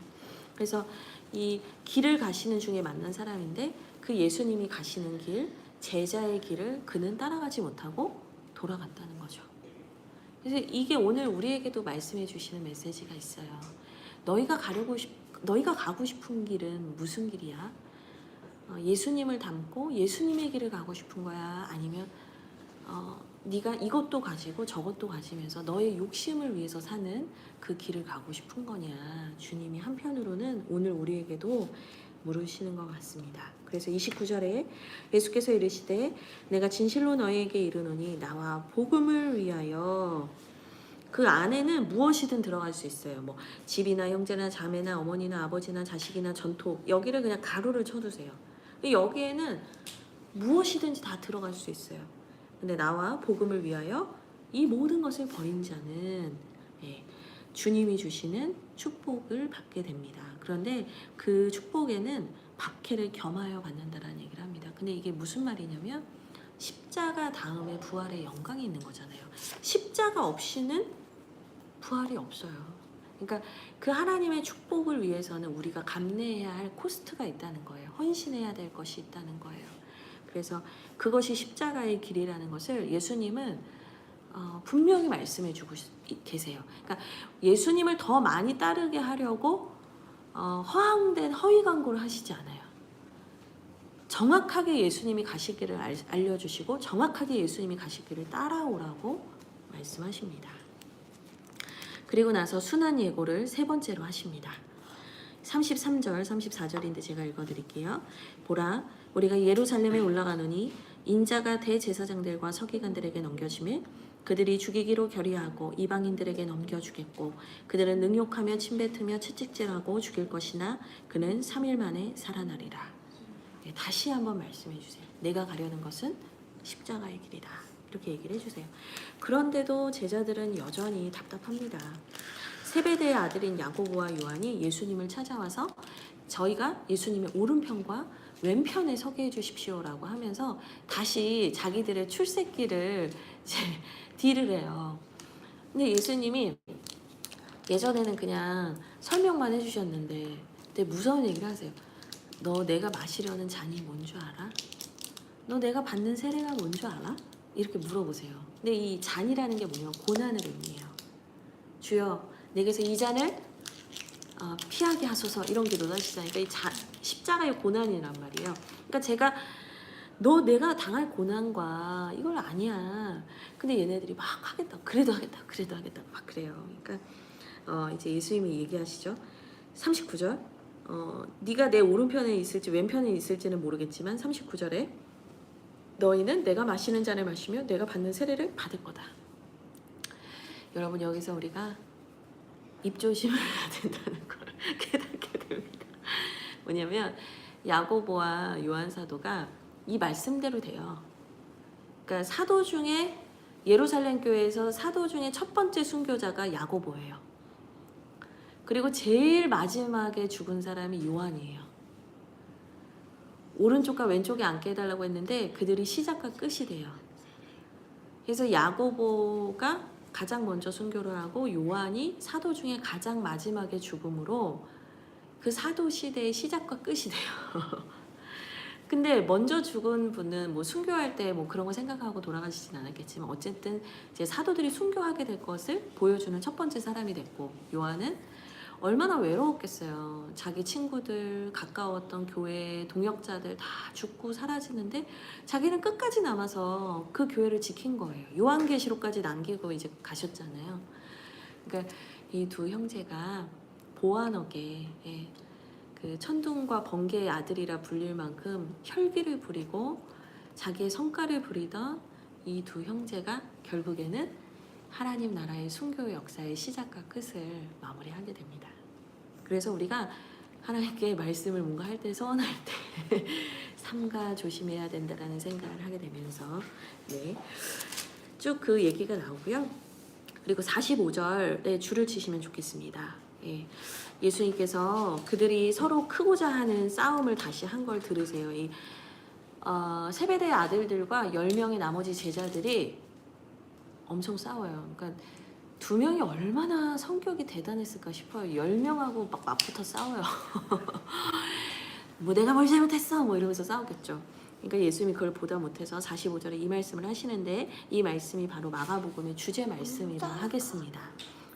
그래서 이 길을 가시는 중에 만난 사람인데 그 예수님이 가시는 길, 제자의 길을 그는 따라가지 못하고 돌아갔다는 거죠. 그래서 이게 오늘 우리에게도 말씀해 주시는 메시지가 있어요. 너희가 가고 싶은 길은 무슨 길이야? 예수님을 닮고 예수님의 길을 가고 싶은 거야? 아니면 네가 이것도 가지고 저것도 가지면서 너의 욕심을 위해서 사는 그 길을 가고 싶은 거냐? 주님이 한편으로는 오늘 우리에게도 물으시는 것 같습니다. 그래서 29절에 예수께서 이르시되 내가 진실로 너희에게 이르노니 나와 복음을 위하여 그 안에는 무엇이든 들어갈 수 있어요. 뭐 집이나 형제나 자매나 어머니나 아버지나 자식이나 전토 여기를 그냥 가로를 쳐두세요. 여기에는 무엇이든지 다 들어갈 수 있어요. 근데 나와 복음을 위하여 이 모든 것을 버린 자는 주님이 주시는 축복을 받게 됩니다. 그런데 그 축복에는 박해를 겸하여 받는다라는 얘기를 합니다. 근데 이게 무슨 말이냐면 십자가 다음에 부활의 영광이 있는 거잖아요. 십자가 없이는 부활이 없어요. 그러니까 그 하나님의 축복을 위해서는 우리가 감내해야 할 코스트가 있다는 거예요. 헌신해야 될 것이 있다는 거예요. 그래서 그것이 십자가의 길이라는 것을 예수님은 분명히 말씀해 주고 계세요. 그러니까 예수님을 더 많이 따르게 하려고 허황된 허위 광고를 하시지 않아요. 정확하게 예수님이 가실 길을 알려주시고 정확하게 예수님이 가실 길을 따라오라고 말씀하십니다. 그리고 나서 순한 예고를 세 번째로 하십니다. 33절, 34절인데 제가 읽어드릴게요. 보라, 우리가 예루살렘에 올라가노니 인자가 대제사장들과 서기관들에게 넘겨지매 그들이 죽이기로 결의하고 이방인들에게 넘겨주겠고 그들은 능욕하며 침뱉으며 채찍질하고 죽일 것이나 그는 3일 만에 살아나리라. 다시 한번 말씀해 주세요. 내가 가려는 것은 십자가의 길이다. 이렇게 얘기를 해주세요. 그런데도 제자들은 여전히 답답합니다. 세베대의 아들인 야고보와 요한이 예수님을 찾아와서 저희가 예수님의 오른편과 왼편에 서게 해주십시오라고 하면서 다시 자기들의 출세길을 이제 딜을 해요. 근데 예수님이 예전에는 그냥 설명만 해주셨는데 되게 무서운 얘기를 하세요. 너 내가 마시려는 잔이 뭔 줄 알아? 너 내가 받는 세례가 뭔 줄 알아? 이렇게 물어보세요. 근데 이 잔이라는 게 뭐냐면 고난을 의미해요. 주여 내게서 이 잔을 피하게 하소서 이런 게 논하시잖아요. 그러니까 이 십자가의 고난이란 말이에요. 그러니까 제가 너 내가 당할 고난과 이걸 아니야. 근데 얘네들이 막 하겠다. 그래도 하겠다. 그래도 하겠다. 막 그래요. 그러니까 이제 예수님이 얘기하시죠. 39절. 네가 내 오른편에 있을지 왼편에 있을지는 모르겠지만 39절에 너희는 내가 마시는 잔을 마시며 내가 받는 세례를 받을 거다. 여러분 여기서 우리가 입조심을 해야 된다는 걸 깨닫게 됩니다. 뭐냐면 야고보와 요한 사도가 이 말씀대로 돼요. 그러니까 사도 중에 예루살렘 교회에서 사도 중에 첫 번째 순교자가 야고보예요. 그리고 제일 마지막에 죽은 사람이 요한이에요. 오른쪽과 왼쪽에 앉게 해달라고 했는데 그들이 시작과 끝이 돼요. 그래서 야고보가 가장 먼저 순교를 하고 요한이 사도 중에 가장 마지막에 죽음으로 그 사도 시대의 시작과 끝이 돼요. 근데 먼저 죽은 분은 뭐 순교할 때 뭐 그런 거 생각하고 돌아가시진 않았겠지만 어쨌든 이제 사도들이 순교하게 될 것을 보여주는 첫 번째 사람이 됐고 요한은 얼마나 외로웠겠어요. 자기 친구들, 가까웠던 교회 동역자들 다 죽고 사라지는데 자기는 끝까지 남아서 그 교회를 지킨 거예요. 요한계시록까지 남기고 이제 가셨잖아요. 그러니까 이 두 형제가 보아너게 그 천둥과 번개의 아들이라 불릴 만큼 혈기를 부리고 자기의 성과를 부리던 이 두 형제가 결국에는 하나님 나라의 순교의 역사의 시작과 끝을 마무리하게 됩니다. 그래서 우리가 하나님께 말씀을 뭔가 할 때 서원할 때 삼가 조심해야 된다라는 생각을 하게 되면서 네. 쭉 그 얘기가 나오고요. 그리고 45절에 줄을 치시면 좋겠습니다. 예. 예수님께서 그들이 서로 크고자 하는 싸움을 다시 한 걸 들으세요. 이 세베대의 아들들과 10명의 나머지 제자들이 엄청 싸워요. 그러니까 2명이 얼마나 성격이 대단했을까 싶어요. 10명하고 막 맞붙어 싸워요. 뭐 내가 뭘 잘못했어 뭐 이러면서 싸우겠죠. 그러니까 예수님이 그걸 보다 못해서 45절에 이 말씀을 하시는데 이 말씀이 바로 마가복음의 주제 말씀이라 하겠습니다.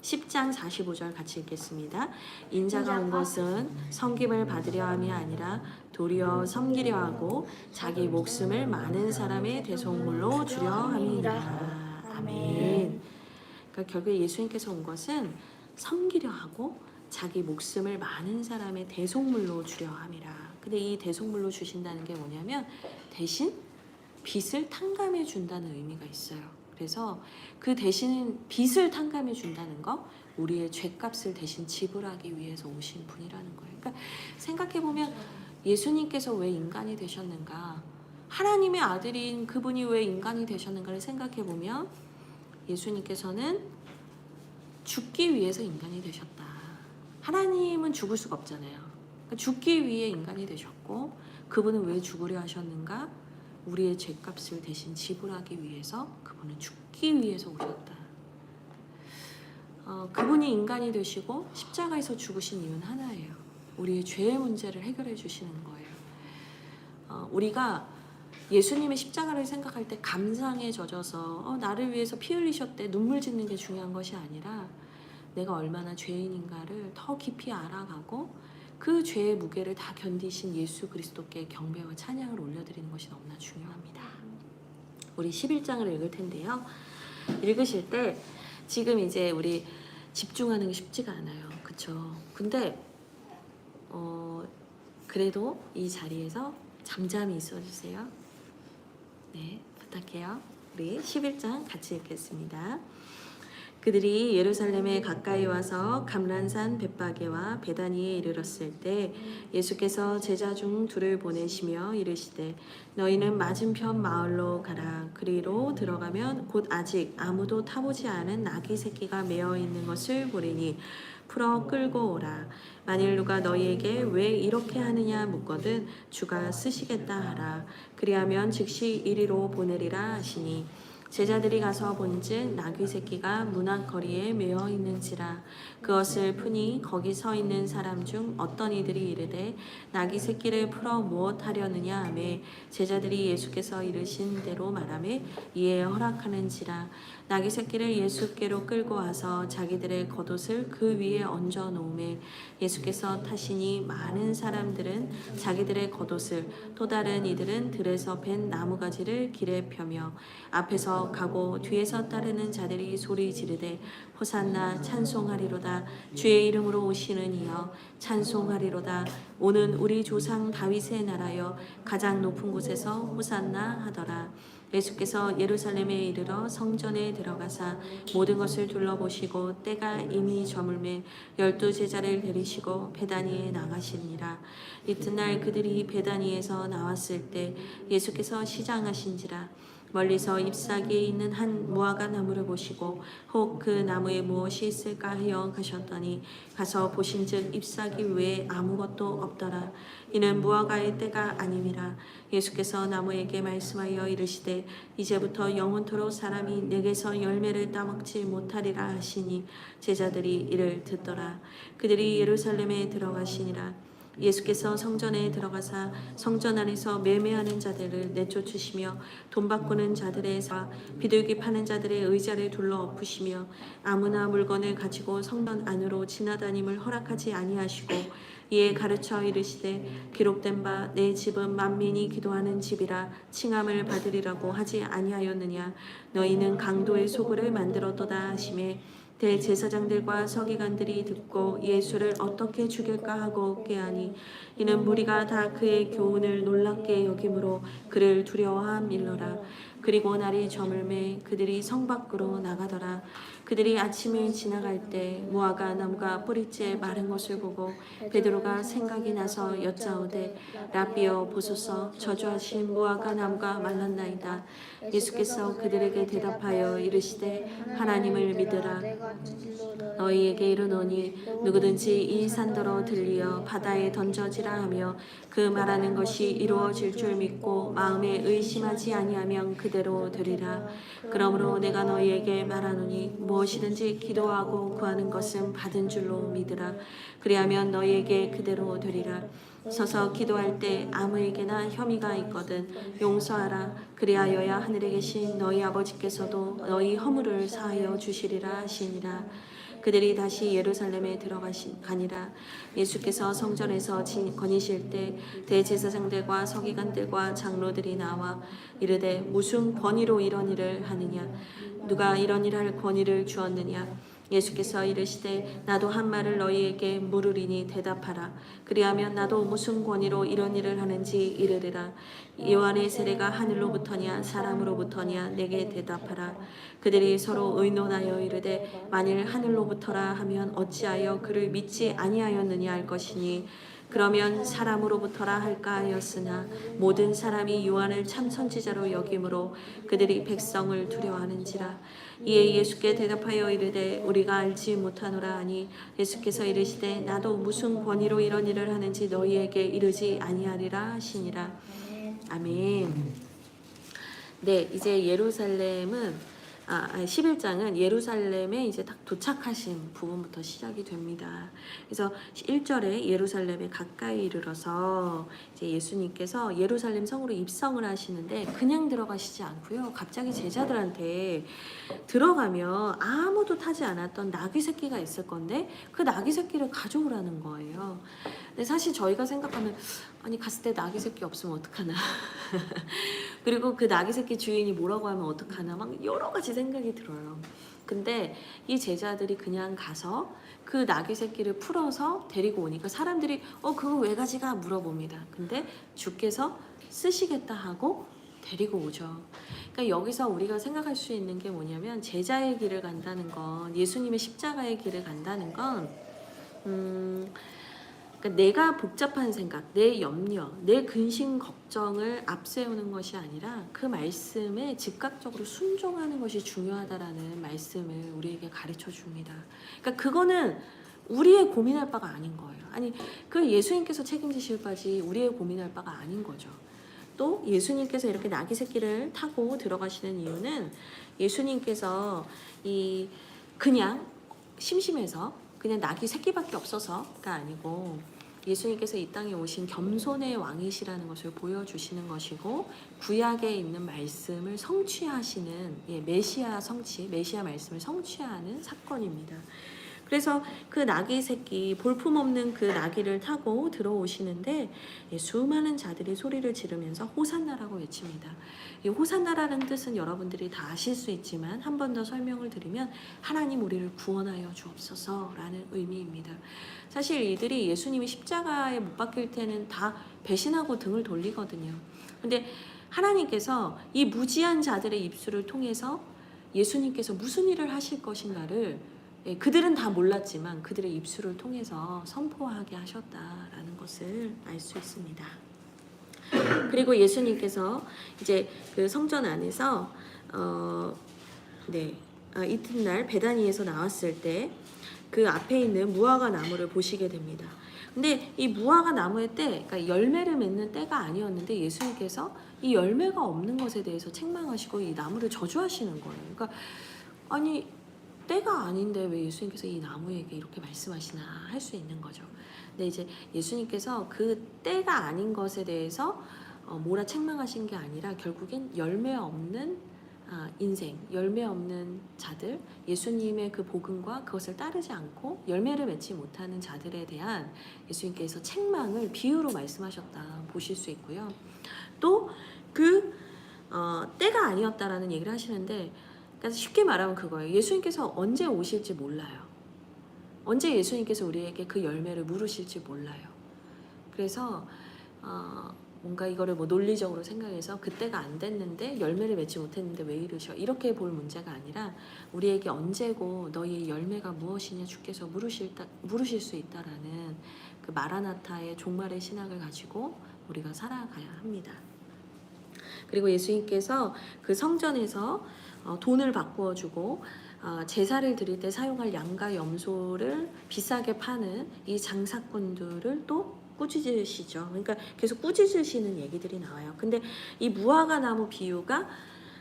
10장 45절 같이 읽겠습니다. 인자가 온 것은 섬김을 받으려 함이 아니라 도리어 섬기려 하고 자기 목숨을 많은 사람의 대속물로 주려 함이니라. 아멘. 그러니까 결국 예수님께서 온 것은 섬기려 하고 자기 목숨을 많은 사람의 대속물로 주려 함이라. 근데 이 대속물로 주신다는 게 뭐냐면 대신 빚을 탕감해 준다는 의미가 있어요. 그래서 그 대신 빚을 탕감해 준다는 거, 우리의 죄값을 대신 지불하기 위해서 오신 분이라는 거예요. 그러니까 생각해 보면 예수님께서 왜 인간이 되셨는가? 하나님의 아들인 그분이 왜 인간이 되셨는가를 생각해 보면 예수님께서는 죽기 위해서 인간이 되셨다. 하나님은 죽을 수가 없잖아요. 그러니까 죽기 위해 인간이 되셨고, 그분은 왜 죽으려 하셨는가? 우리의 죄값을 대신 지불하기 위해서 그분은 죽기 위해서 오셨다. 그분이 인간이 되시고 십자가에서 죽으신 이유는 하나예요. 우리의 죄의 문제를 해결해 주시는 거예요. 우리가 예수님의 십자가를 생각할 때 감상에 젖어서 나를 위해서 피 흘리셨대 눈물 짓는 게 중요한 것이 아니라 내가 얼마나 죄인인가를 더 깊이 알아가고 그 죄의 무게를 다 견디신 예수 그리스도께 경배와 찬양을 올려드리는 것이 너무나 중요합니다. 우리 11장을 읽을 텐데요. 읽으실 때 지금 이제 우리 집중하는 게 쉽지가 않아요. 그쵸? 근데 그래도 이 자리에서 잠잠히 있어주세요. 네, 부탁해요. 우리 11장 같이 읽겠습니다. 그들이 예루살렘에 가까이 와서 감람산 벳바게와 베다니에 이르렀을 때 예수께서 제자 중 둘을 보내시며 이르시되 너희는 맞은편 마을로 가라. 그리로 들어가면 곧 아직 아무도 타보지 않은 나귀 새끼가 메어 있는 것을 보리니 풀어 끌고 오라. 만일 누가 너희에게 왜 이렇게 하느냐 묻거든 주가 쓰시겠다 하라. 그리하면 즉시 이리로 보내리라 하시니 제자들이 가서 본즉 나귀 새끼가 문 앞거리에 메어 있는지라. 그것을 푸니 거기 서 있는 사람 중 어떤 이들이 이르되 나귀 새끼를 풀어 무엇하려느냐 하매 제자들이 예수께서 이르신 대로 말하매 이에 허락하는지라. 나귀 새끼를 예수께로 끌고 와서 자기들의 겉옷을 그 위에 얹어 놓으매 예수께서 타시니 많은 사람들은 자기들의 겉옷을 또 다른 이들은 들에서 벤 나무가지를 길에 펴며 앞에서 가고 뒤에서 따르는 자들이 소리 지르되 호산나 찬송하리로다. 주의 이름으로 오시는 이여 찬송하리로다. 오는 우리 조상 다윗의 나라여 가장 높은 곳에서 호산나 하더라. 예수께서 예루살렘에 이르러 성전에 들어가사 모든 것을 둘러보시고 때가 이미 저물매 12 제자를 데리시고 베다니에 나가시니라. 이튿날 그들이 베다니에서 나왔을 때 예수께서 시장하신지라. 멀리서 잎사귀에 있는 한 무화과 나무를 보시고 혹 그 나무에 무엇이 있을까 하여 가셨더니 가서 보신즉 잎사귀 외에 아무것도 없더라. 이는 무화과의 때가 아님이라. 예수께서 나무에게 말씀하여 이르시되 이제부터 영원토록 사람이 내게서 열매를 따먹지 못하리라 하시니 제자들이 이를 듣더라. 그들이 예루살렘에 들어가시니라. 예수께서 성전에 들어가사 성전 안에서 매매하는 자들을 내쫓으시며 돈 바꾸는 자들의 비둘기 파는 자들의 의자를 둘러 엎으시며 아무나 물건을 가지고 성전 안으로 지나다님을 허락하지 아니하시고 이에 가르쳐 이르시되 기록된 바 내 집은 만민이 기도하는 집이라 칭함을 받으리라고 하지 아니하였느냐. 너희는 강도의 소굴을 만들었도다 하시매 대제사장들과 서기관들이 듣고 예수를 어떻게 죽일까 하고 꾀하니 이는 무리가 다 그의 교훈을 놀랍게 여김으로 그를 두려워함일러라. 그리고 날이 저물매 그들이 성 밖으로 나가더라. 그들이 아침에 지나갈 때 무화과 나무가 뿌리째 마른 것을 보고 베드로가 생각이 나서 여짜오되 라비여 보소서 저주하신 무화과 나무가 말랐나이다. 예수께서 그들에게 대답하여 이르시되 하나님을 믿으라. 너희에게 이르노니 누구든지 이 산더러 들리어 바다에 던져지라 하며 그 말하는 것이 이루어질 줄 믿고 마음에 의심하지 아니하면 그대로 되리라. 그러므로 내가 너희에게 말하노니 무엇이든지 기도하고 구하는 것은 받은 줄로 믿으라. 그리하면 너희에게 그대로 되리라. 서서 기도할 때 아무에게나 혐의가 있거든 용서하라. 그리하여야 하늘에 계신 너희 아버지께서도 너희 허물을 사하여 주시리라 하시니라. 그들이 다시 예루살렘에 들어가니라. 예수께서 성전에서 거니실 때 대제사장들과 서기관들과 장로들이 나와 이르되 무슨 권위로 이런 일을 하느냐? 누가 이런 일할 권위를 주었느냐? 예수께서 이르시되 나도 한 말을 너희에게 물으리니 대답하라. 그리하면 나도 무슨 권위로 이런 일을 하는지 이르리라. 요한의 세례가 하늘로부터냐 사람으로부터냐 내게 대답하라. 그들이 서로 의논하여 이르되 만일 하늘로부터라 하면 어찌하여 그를 믿지 아니하였느냐 할 것이니 그러면 사람으로부터라 할까 하였으나 모든 사람이 요한을 참 선지자로 여김으로 그들이 백성을 두려워하는지라. 이에 예수께 대답하여 이르되 우리가 알지 못하노라 하니 예수께서 이르시되 나도 무슨 권위로 이런 일을 하는지 너희에게 이르지 아니하리라 하시니라. 아멘. 네, 이제 예루살렘은 11장은 예루살렘에 이제 딱 도착하신 부분부터 시작이 됩니다. 그래서 1절에 예루살렘에 가까이 이르러서 이제 예수님께서 예루살렘 성으로 입성을 하시는데 그냥 들어가시지 않고요. 갑자기 제자들한테 들어가면 아무도 타지 않았던 나귀 새끼가 있을 건데 그 나귀 새끼를 가져오라는 거예요. 근데 사실 저희가 생각하면 아니 갔을 때 나귀 새끼 없으면 어떡하나 그리고 그 나귀 새끼 주인이 뭐라고 하면 어떡하나 막 여러 가지 생각이 들어요. 근데 이 제자들이 그냥 가서 그 나귀 새끼를 풀어서 데리고 오니까 사람들이 그거 왜 가지가 물어봅니다. 근데 주께서 쓰시겠다 하고 데리고 오죠. 그러니까 여기서 우리가 생각할 수 있는 게 뭐냐면 제자의 길을 간다는 건 예수님의 십자가의 길을 간다는 건 그러니까 내가 복잡한 생각, 내 염려, 내 근심 걱정을 앞세우는 것이 아니라 그 말씀에 즉각적으로 순종하는 것이 중요하다라는 말씀을 우리에게 가르쳐 줍니다. 그러니까 그거는 우리의 고민할 바가 아닌 거예요. 아니, 그 예수님께서 책임지실 바지 우리의 고민할 바가 아닌 거죠. 또 예수님께서 이렇게 나귀 새끼를 타고 들어가시는 이유는 예수님께서 그냥 심심해서 그냥 나귀 새끼밖에 없어서가 아니고 예수님께서 이 땅에 오신 겸손의 왕이시라는 것을 보여주시는 것이고 구약에 있는 말씀을 성취하시는 메시아 말씀을 성취하는 사건입니다. 그래서 그 나귀 새끼 볼품없는 그 나귀를 타고 들어오시는데 수많은 자들이 소리를 지르면서 호산나라고 외칩니다. 이 호산나라는 뜻은 여러분들이 다 아실 수 있지만 한 번 더 설명을 드리면 하나님 우리를 구원하여 주옵소서라는 의미입니다. 사실 이들이 예수님이 십자가에 못 박힐 때는 다 배신하고 등을 돌리거든요. 근데 하나님께서 이 무지한 자들의 입술을 통해서 예수님께서 무슨 일을 하실 것인가를 그들은 다 몰랐지만 그들의 입술을 통해서 선포하게 하셨다라는 것을 알 수 있습니다. 그리고 예수님께서 이제 그 성전 안에서 이튿날 베다니에서 나왔을 때 그 앞에 있는 무화과 나무를 보시게 됩니다. 근데 이 무화과 나무의 때, 그러니까 열매를 맺는 때가 아니었는데 예수님께서 이 열매가 없는 것에 대해서 책망하시고 이 나무를 저주하시는 거예요. 그러니까 아니 때가 아닌데 왜 예수님께서 이 나무에게 이렇게 말씀하시나 할 수 있는 거죠. 근데 이제 예수님께서 그 때가 아닌 것에 대해서 뭐라 책망하신 게 아니라 결국엔 열매 없는 인생, 열매 없는 자들, 예수님의 그 복음과 그것을 따르지 않고 열매를 맺지 못하는 자들에 대한 예수님께서 책망을 비유로 말씀하셨다 보실 수 있고요. 또 그 때가 아니었다라는 얘기를 하시는데 그러니까 쉽게 말하면 그거예요. 예수님께서 언제 오실지 몰라요. 언제 예수님께서 우리에게 그 열매를 물으실지 몰라요. 그래서 뭔가 이거를 뭐 논리적으로 생각해서 그때가 안 됐는데 열매를 맺지 못했는데 왜 이러셔, 이렇게 볼 문제가 아니라 우리에게 언제고 너희의 열매가 무엇이냐 주께서 물으실 수 있다라는 그 마라나타의 종말의 신학을 가지고 우리가 살아가야 합니다. 그리고 예수님께서 그 성전에서 돈을 바꾸어 주고 제사를 드릴 때 사용할 양과 염소를 비싸게 파는 이 장사꾼들을 또 꾸짖으시죠. 그러니까 계속 꾸짖으시는 얘기들이 나와요. 근데 이 무화과 나무 비유가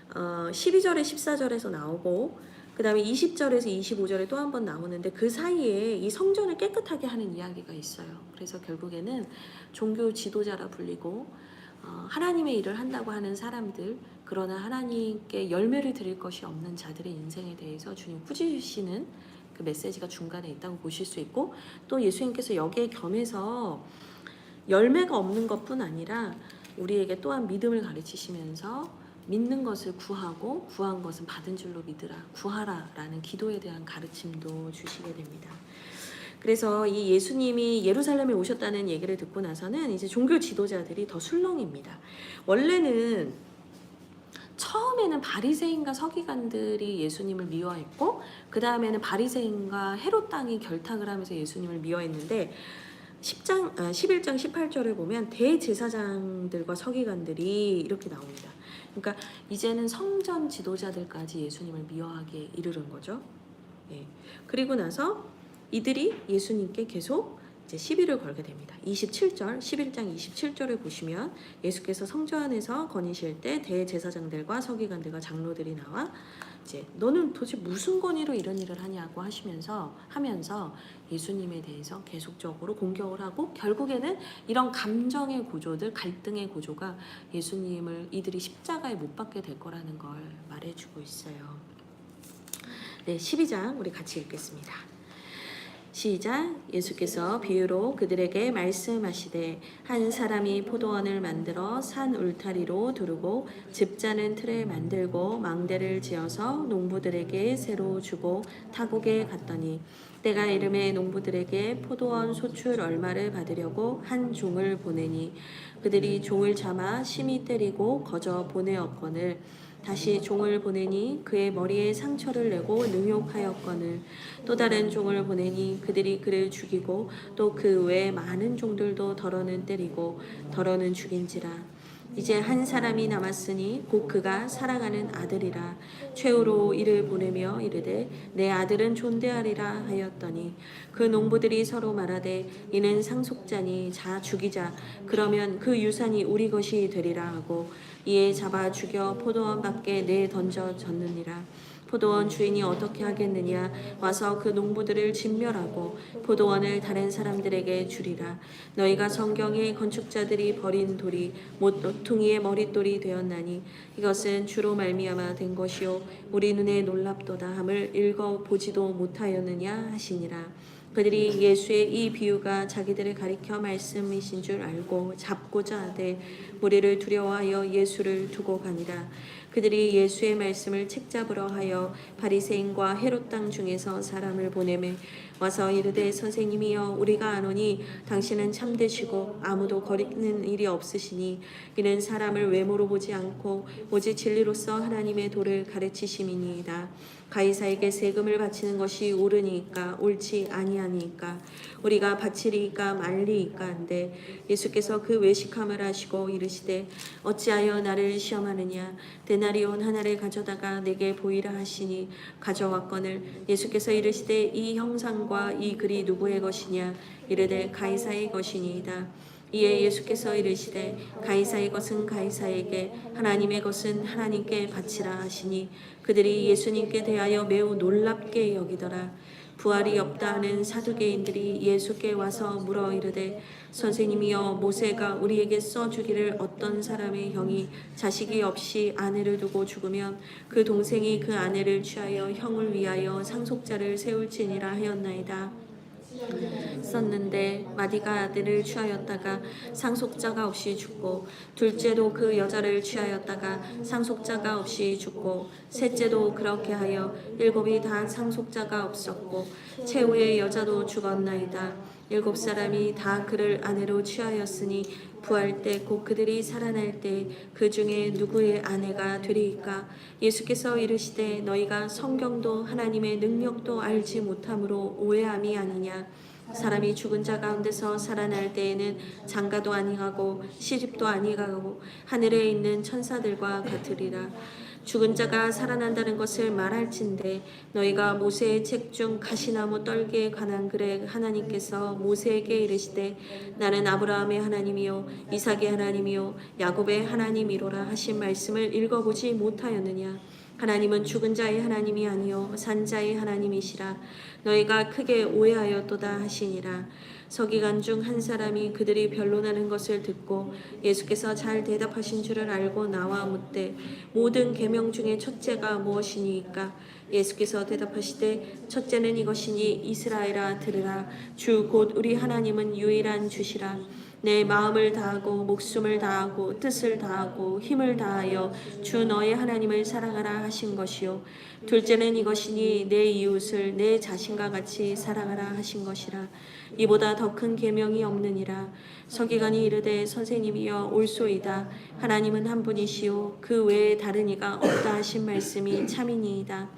12절에 14절에서 나오고 그 다음에 20절에서 25절에 또 한 번 나오는데 그 사이에 이 성전을 깨끗하게 하는 이야기가 있어요. 그래서 결국에는 종교 지도자라 불리고 하나님의 일을 한다고 하는 사람들, 그러나 하나님께 열매를 드릴 것이 없는 자들의 인생에 대해서 주님 꾸짖으시는 그 메시지가 중간에 있다고 보실 수 있고, 또 예수님께서 여기에 겸해서 열매가 없는 것뿐 아니라 우리에게 또한 믿음을 가르치시면서 믿는 것을 구하고 구한 것은 받은 줄로 믿으라, 구하라 라는 기도에 대한 가르침도 주시게 됩니다. 그래서 이 예수님이 예루살렘에 오셨다는 얘기를 듣고 나서는 이제 종교 지도자들이 더 술렁입니다. 원래는 처음에는 바리새인과 서기관들이 예수님을 미워했고 그 다음에는 바리새인과 헤롯 당이 결탁을 하면서 예수님을 미워했는데 11장 18절을 보면 대제사장들과 서기관들이 이렇게 나옵니다. 그러니까 이제는 성전 지도자들까지 예수님을 미워하게 이르는 거죠. 예. 그리고 나서 이들이 예수님께 계속 이제 시비를 걸게 됩니다. 27절, 11장 27절을 보시면 예수께서 성전에서 거니실 때 대제사장들과 서기관들과 장로들이 나와 이제 너는 도대체 무슨 권위로 이런 일을 하냐고 하면서 예수님에 대해서 계속적으로 공격을 하고 결국에는 이런 감정의 구조들, 갈등의 구조가 예수님을 이들이 십자가에 못 박게 될 거라는 걸 말해주고 있어요. 네, 12장 우리 같이 읽겠습니다. 시작. 예수께서 비유로 그들에게 말씀하시되 한 사람이 포도원을 만들어 산 울타리로 두르고 즙자는 틀을 만들고 망대를 지어서 농부들에게 새로 주고 타국에 갔더니 때가 이름에 농부들에게 포도원 소출 얼마를 받으려고 한 종을 보내니 그들이 종을 잡아 심히 때리고 거저 보내었거늘 다시 종을 보내니 그의 머리에 상처를 내고 능욕하였거늘 또 다른 종을 보내니 그들이 그를 죽이고 또 그 외 많은 종들도 더러는 때리고 더러는 죽인지라. 이제 한 사람이 남았으니 곧 그가 사랑하는 아들이라. 최후로 이를 보내며 이르되 내 아들은 존대하리라 하였더니 그 농부들이 서로 말하되 이는 상속자니 자 죽이자. 그러면 그 유산이 우리 것이 되리라 하고 이에 잡아 죽여 포도원 밖에 내던져 졌느니라. 포도원 주인이 어떻게 하겠느냐. 와서 그 농부들을 진멸하고 포도원을 다른 사람들에게 주리라. 너희가 성경에 건축자들이 버린 돌이 못 노퉁이의 머릿돌이 되었나니 이것은 주로 말미암아 된 것이요 우리 눈에 놀랍도다 함을 읽어보지도 못하였느냐 하시니라. 그들이 예수의 이 비유가 자기들을 가리켜 말씀이신 줄 알고 잡고자 하되 무리를 두려워하여 예수를 두고 가니라. 그들이 예수의 말씀을 책잡으러 하여 바리새인과 헤롯 땅 중에서 사람을 보내매 와서 이르되 선생님이여 우리가 아노니 당신은 참되시고 아무도 거리는 일이 없으시니 이는 사람을 외모로 보지 않고 오직 진리로서 하나님의 도를 가르치심이니이다. 가이사에게 세금을 바치는 것이 옳으니까 옳지 아니하니까 우리가 바치리이까 말리이까 한데 예수께서 그 외식함을 하시고 이르시되 어찌하여 나를 시험하느냐. 데나리온 하나를 가져다가 내게 보이라 하시니 가져왔거늘 예수께서 이르시되 이 형상과 이 글이 누구의 것이냐. 이르되 가이사의 것이니이다. 이에 예수께서 이르시되 가이사의 것은 가이사에게 하나님의 것은 하나님께 바치라 하시니 그들이 예수님께 대하여 매우 놀랍게 여기더라. 부활이 없다 하는 사두개인들이 예수께 와서 물어 이르되 선생님이여 모세가 우리에게 써주기를 어떤 사람의 형이 자식이 없이 아내를 두고 죽으면 그 동생이 그 아내를 취하여 형을 위하여 상속자를 세울지니라 하였나이다. 썼는데 마디가 아들을 취하였다가 상속자가 없이 죽고 둘째도 그 여자를 취하였다가 상속자가 없이 죽고 셋째도 그렇게 하여 일곱이 다 상속자가 없었고 최후의 여자도 죽었나이다. 7사람이 다 그를 아내로 취하였으니 부할 때 곧 그들이 살아날 때 그 중에 누구의 아내가 되리이까? 예수께서 이르시되 너희가 성경도 하나님의 능력도 알지 못함으로 오해함이 아니냐. 사람이 죽은 자 가운데서 살아날 때에는 장가도 아니하고 시집도 아니하고 하늘에 있는 천사들과 같으리라. 죽은 자가 살아난다는 것을 말할진대 너희가 모세의 책 중 가시나무 떨기에 관한 글에 하나님께서 모세에게 이르시되 나는 아브라함의 하나님이요 이삭의 하나님이요 야곱의 하나님이로라 하신 말씀을 읽어보지 못하였느냐. 하나님은 죽은 자의 하나님이 아니요 산 자의 하나님이시라. 너희가 크게 오해하였도다 하시니라. 서기관 중 한 사람이 그들이 변론하는 것을 듣고 예수께서 잘 대답하신 줄을 알고 나와 묻되 모든 계명 중에 첫째가 무엇이니이까? 예수께서 대답하시되 첫째는 이것이니 이스라엘아 들으라. 주 곧 우리 하나님은 유일한 주시라. 내 마음을 다하고 목숨을 다하고 뜻을 다하고 힘을 다하여 주 너의 하나님을 사랑하라 하신 것이요 둘째는 이것이니 내 이웃을 내 자신과 같이 사랑하라 하신 것이라. 이보다 더 큰 계명이 없느니라. 서기관이 이르되 선생님이여 옳소이다. 하나님은 한 분이시요 그 외에 다른 이가 없다 하신 말씀이 참이니이다.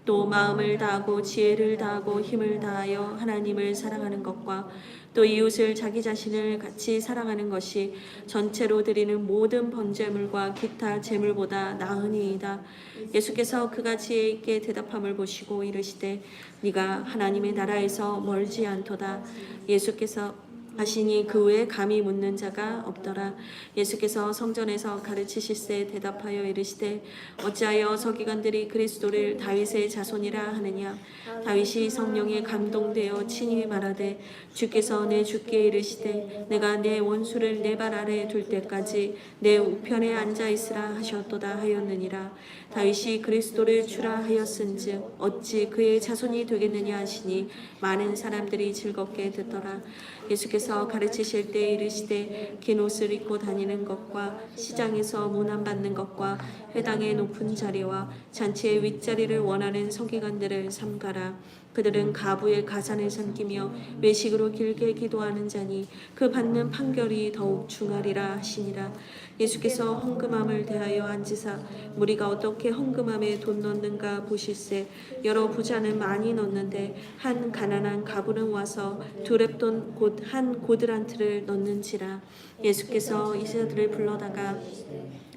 또 마음을 다하고 지혜를 다하고 힘을 다하여 하나님을 사랑하는 것과 또 이웃을 자기 자신을 같이 사랑하는 것이 전체로 드리는 모든 번제물과 기타 제물보다 나으니이다. 예수께서 그가 지혜 있게 대답함을 보시고 이르시되 네가 하나님의 나라에서 멀지 않도다. 예수께서 하시니 그 외에 감히 묻는 자가 없더라. 예수께서 성전에서 가르치실세 대답하여 이르시되 어찌하여 서기관들이 그리스도를 다윗의 자손이라 하느냐. 다윗이 성령에 감동되어 친히 말하되 주께서 내 주께 이르시되 내가 내 원수를 내 발 아래에 둘 때까지 내 우편에 앉아 있으라 하셨도다 하였느니라. 다윗이 그리스도를 주라 하였은즉 어찌 그의 자손이 되겠느냐 하시니 많은 사람들이 즐겁게 듣더라. 예수께서 가르치실 때 이르시되 긴 옷을 입고 다니는 것과 시장에서 문안받는 것과 회당의 높은 자리와 잔치의 윗자리를 원하는 서기관들을 삼가라. 그들은 가부의 가산을 삼키며 외식으로 길게 기도하는 자니 그 받는 판결이 더욱 중하리라 하시니라. 예수께서 헌금함을 대하여 앉으사 무리가 어떻게 헌금함에 돈 넣는가 보실세. 여러 부자는 많이 넣는데 한 가난한 가부는 와서 두 렙돈 곧 한 고드란트를 넣는지라. 예수께서 이세들을 불러다가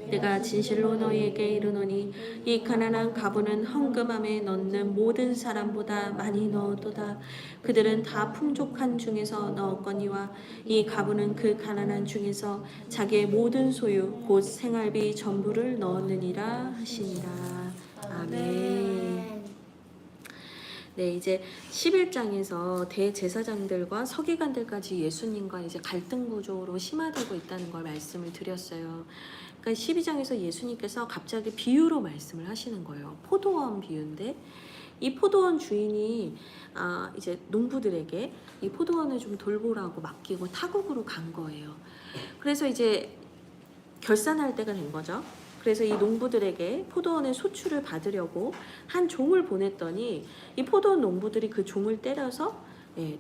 내가 진실로 너희에게 이르노니 이 가난한 가부는 헌금함에 넣는 모든 사람보다 많이 넣었도다. 그들은 다 풍족한 중에서 넣었거니와 이 가부는 그 가난한 중에서 자기의 모든 소유 곧 생활비 전부를 넣었느니라 하시니라. 아멘. 네, 이제 11장에서 대제사장들과 서기관들까지 예수님과 이제 갈등 구조로 심화되고 있다는 걸 말씀을 드렸어요. 그러니까 12장에서 예수님께서 갑자기 비유로 말씀을 하시는 거예요. 포도원 비유인데 이 포도원 주인이 이제 농부들에게 이 포도원을 좀 돌보라고 맡기고 타국으로 간 거예요. 그래서 이제 결산할 때가 된 거죠. 그래서 이 농부들에게 포도원의 소출을 받으려고 한 종을 보냈더니 이 포도원 농부들이 그 종을 때려서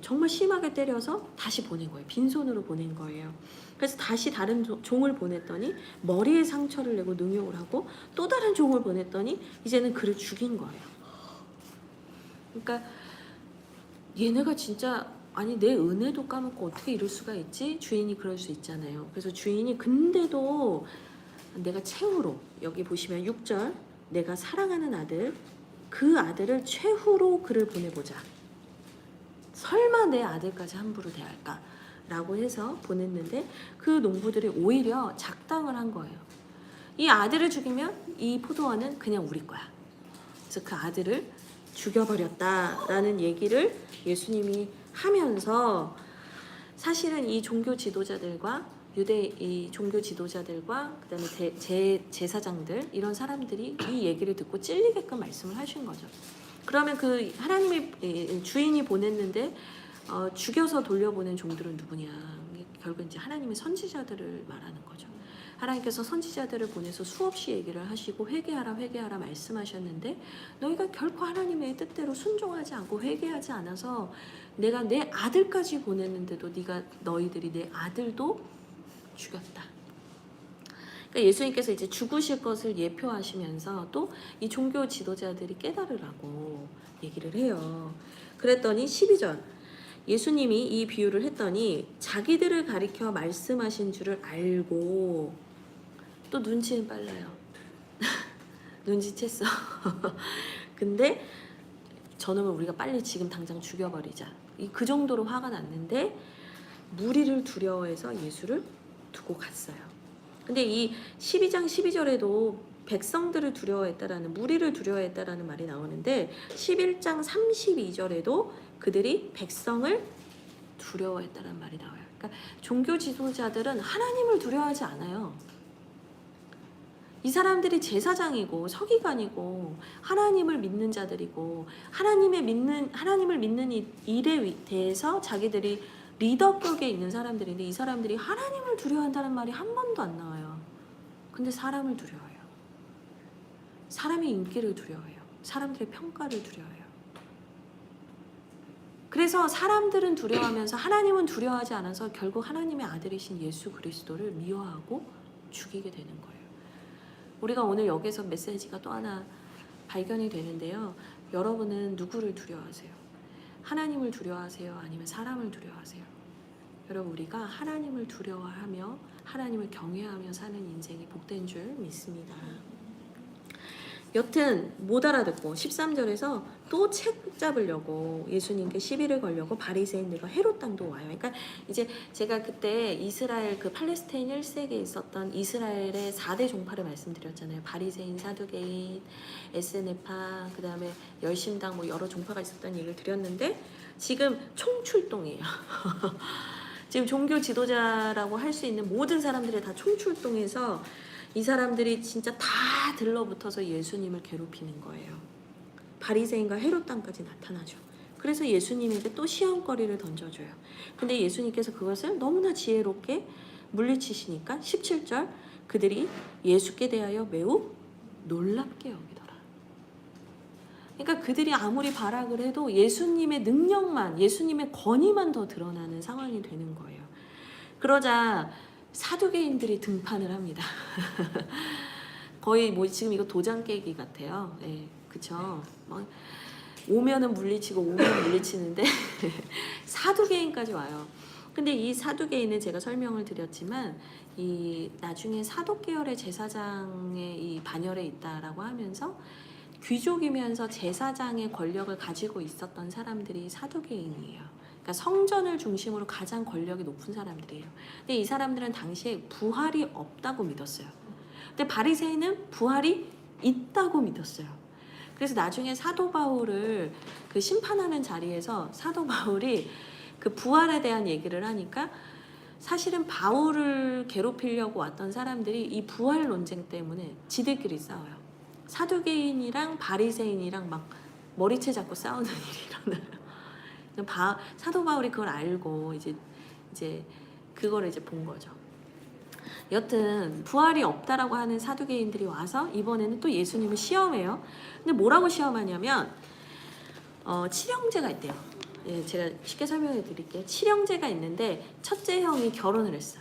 정말 심하게 때려서 다시 보낸 거예요. 빈손으로 보낸 거예요. 그래서 다시 다른 종을 보냈더니 머리에 상처를 내고 능욕을 하고 또 다른 종을 보냈더니 이제는 그를 죽인 거예요. 그러니까 얘네가 진짜 아니 내 은혜도 까먹고 어떻게 이럴 수가 있지? 주인이 그럴 수 있잖아요. 그래서 주인이 근데도 내가 최후로 여기 보시면 6절 내가 사랑하는 아들 그 아들을 최후로 그를 보내보자. 설마 내 아들까지 함부로 대할까? 라고 해서 보냈는데 그 농부들이 오히려 작당을 한 거예요. 이 아들을 죽이면 이 포도원은 그냥 우리 거야. 그래서 그 아들을 죽여버렸다라는 얘기를 예수님이 하면서 사실은 이 종교 지도자들과 유대 이 종교 지도자들과 그다음에 제사장들 이런 사람들이 이 얘기를 듣고 찔리게끔 말씀을 하신 거죠. 그러면 그 하나님의 주인이 보냈는데 죽여서 돌려보낸 종들은 누구냐? 결국 이제 하나님의 선지자들을 말하는 거죠. 하나님께서 선지자들을 보내서 수없이 얘기를 하시고 회개하라 회개하라 말씀하셨는데 너희가 결코 하나님의 뜻대로 순종하지 않고 회개하지 않아서 내가 내 아들까지 보냈는데도 너희들이 내 아들도 죽였다. 그러니까 예수님께서 이제 죽으실 것을 예표하시면서 또 이 종교 지도자들이 깨달으라고 얘기를 해요. 그랬더니 12절 예수님이 이 비유를 했더니 자기들을 가리켜 말씀하신 줄을 알고 또 눈치는 빨라요. 눈치챘어. 근데 저놈을 우리가 빨리 지금 당장 죽여버리자. 그 정도로 화가 났는데 무리를 두려워해서 예수를 두고 갔어요. 근데 이 12장 12절에도 백성들을 두려워했다라는 무리를 두려워했다라는 말이 나오는데 11장 32절에도 그들이 백성을 두려워했다라는 말이 나와요. 그러니까 종교 지도자들은 하나님을 두려워하지 않아요. 이 사람들이 제사장이고 서기관이고 하나님을 믿는 자들이고 하나님을 믿는 이 일에 대해서 자기들이 리더격에 있는 사람들인데 이 사람들이 하나님을 두려워한다는 말이 한 번도 안 나와요. 근데 사람을 두려워해요. 사람의 인기를 두려워해요. 사람들의 평가를 두려워해요. 그래서 사람들은 두려워하면서 하나님은 두려워하지 않아서 결국 하나님의 아들이신 예수 그리스도를 미워하고 죽이게 되는 거예요. 우리가 오늘 여기서 메시지가 또 하나 발견이 되는데요. 여러분은 누구를 두려워하세요? 하나님을 두려워하세요? 아니면 사람을 두려워하세요? 여러분 우리가 하나님을 두려워하며 하나님을 경외하며 사는 인생이 복된 줄 믿습니다. 여튼 못 알아듣고 13절에서 또 책 잡으려고 예수님께 시비를 걸려고 바리새인들과 헤롯 땅도 와요. 그러니까 이제 제가 그때 이스라엘 그 팔레스타인 1세기에 있었던 이스라엘의 4대 종파를 말씀드렸잖아요. 바리새인, 사두개인, 에스네파, 그 다음에 열심당 뭐 여러 종파가 있었다는 얘기를 드렸는데 지금 총출동이에요. 지금 종교 지도자라고 할 수 있는 모든 사람들이 다 총출동해서 이 사람들이 진짜 다 들러붙어서 예수님을 괴롭히는 거예요. 바리새인과 헤롯 땅까지 나타나죠. 그래서 예수님에게 또 시험거리를 던져줘요. 근데 예수님께서 그것을 너무나 지혜롭게 물리치시니까 17절 그들이 예수께 대하여 매우 놀랍게 여기더라. 그러니까 그들이 아무리 발악을 해도 예수님의 능력만, 예수님의 권위만 더 드러나는 상황이 되는 거예요. 그러자 사두개인들이 등판을 합니다. 거의 뭐 지금 이거 도장 깨기 같아요. 네, 그쵸? 막 오면은 물리치고 오면 물리치는데 사두개인까지 와요. 근데 이 사두개인은 제가 설명을 드렸지만 이 나중에 사독 계열의 제사장의 이 반열에 있다라고 하면서 귀족이면서 제사장의 권력을 가지고 있었던 사람들이 사두개인이에요. 그러니까 성전을 중심으로 가장 권력이 높은 사람들이에요. 근데 이 사람들은 당시에 부활이 없다고 믿었어요. 근데 바리새인은 부활이 있다고 믿었어요. 그래서 나중에 사도 바울을 그 심판하는 자리에서 사도 바울이 그 부활에 대한 얘기를 하니까 사실은 바울을 괴롭히려고 왔던 사람들이 이 부활 논쟁 때문에 지들끼리 싸워요. 사두개인이랑 바리새인이랑 막 머리채 잡고 싸우는 일이 일어나요. 사도 바울이 그걸 알고 이제 그거를 이제 본 거죠. 여튼 부활이 없다라고 하는 사두개인들이 와서 이번에는 또 예수님을 시험해요. 근데 뭐라고 시험하냐면 칠형제가 있대요. 예, 제가 쉽게 설명해 드릴게요. 칠형제가 있는데 첫째 형이 결혼을 했어.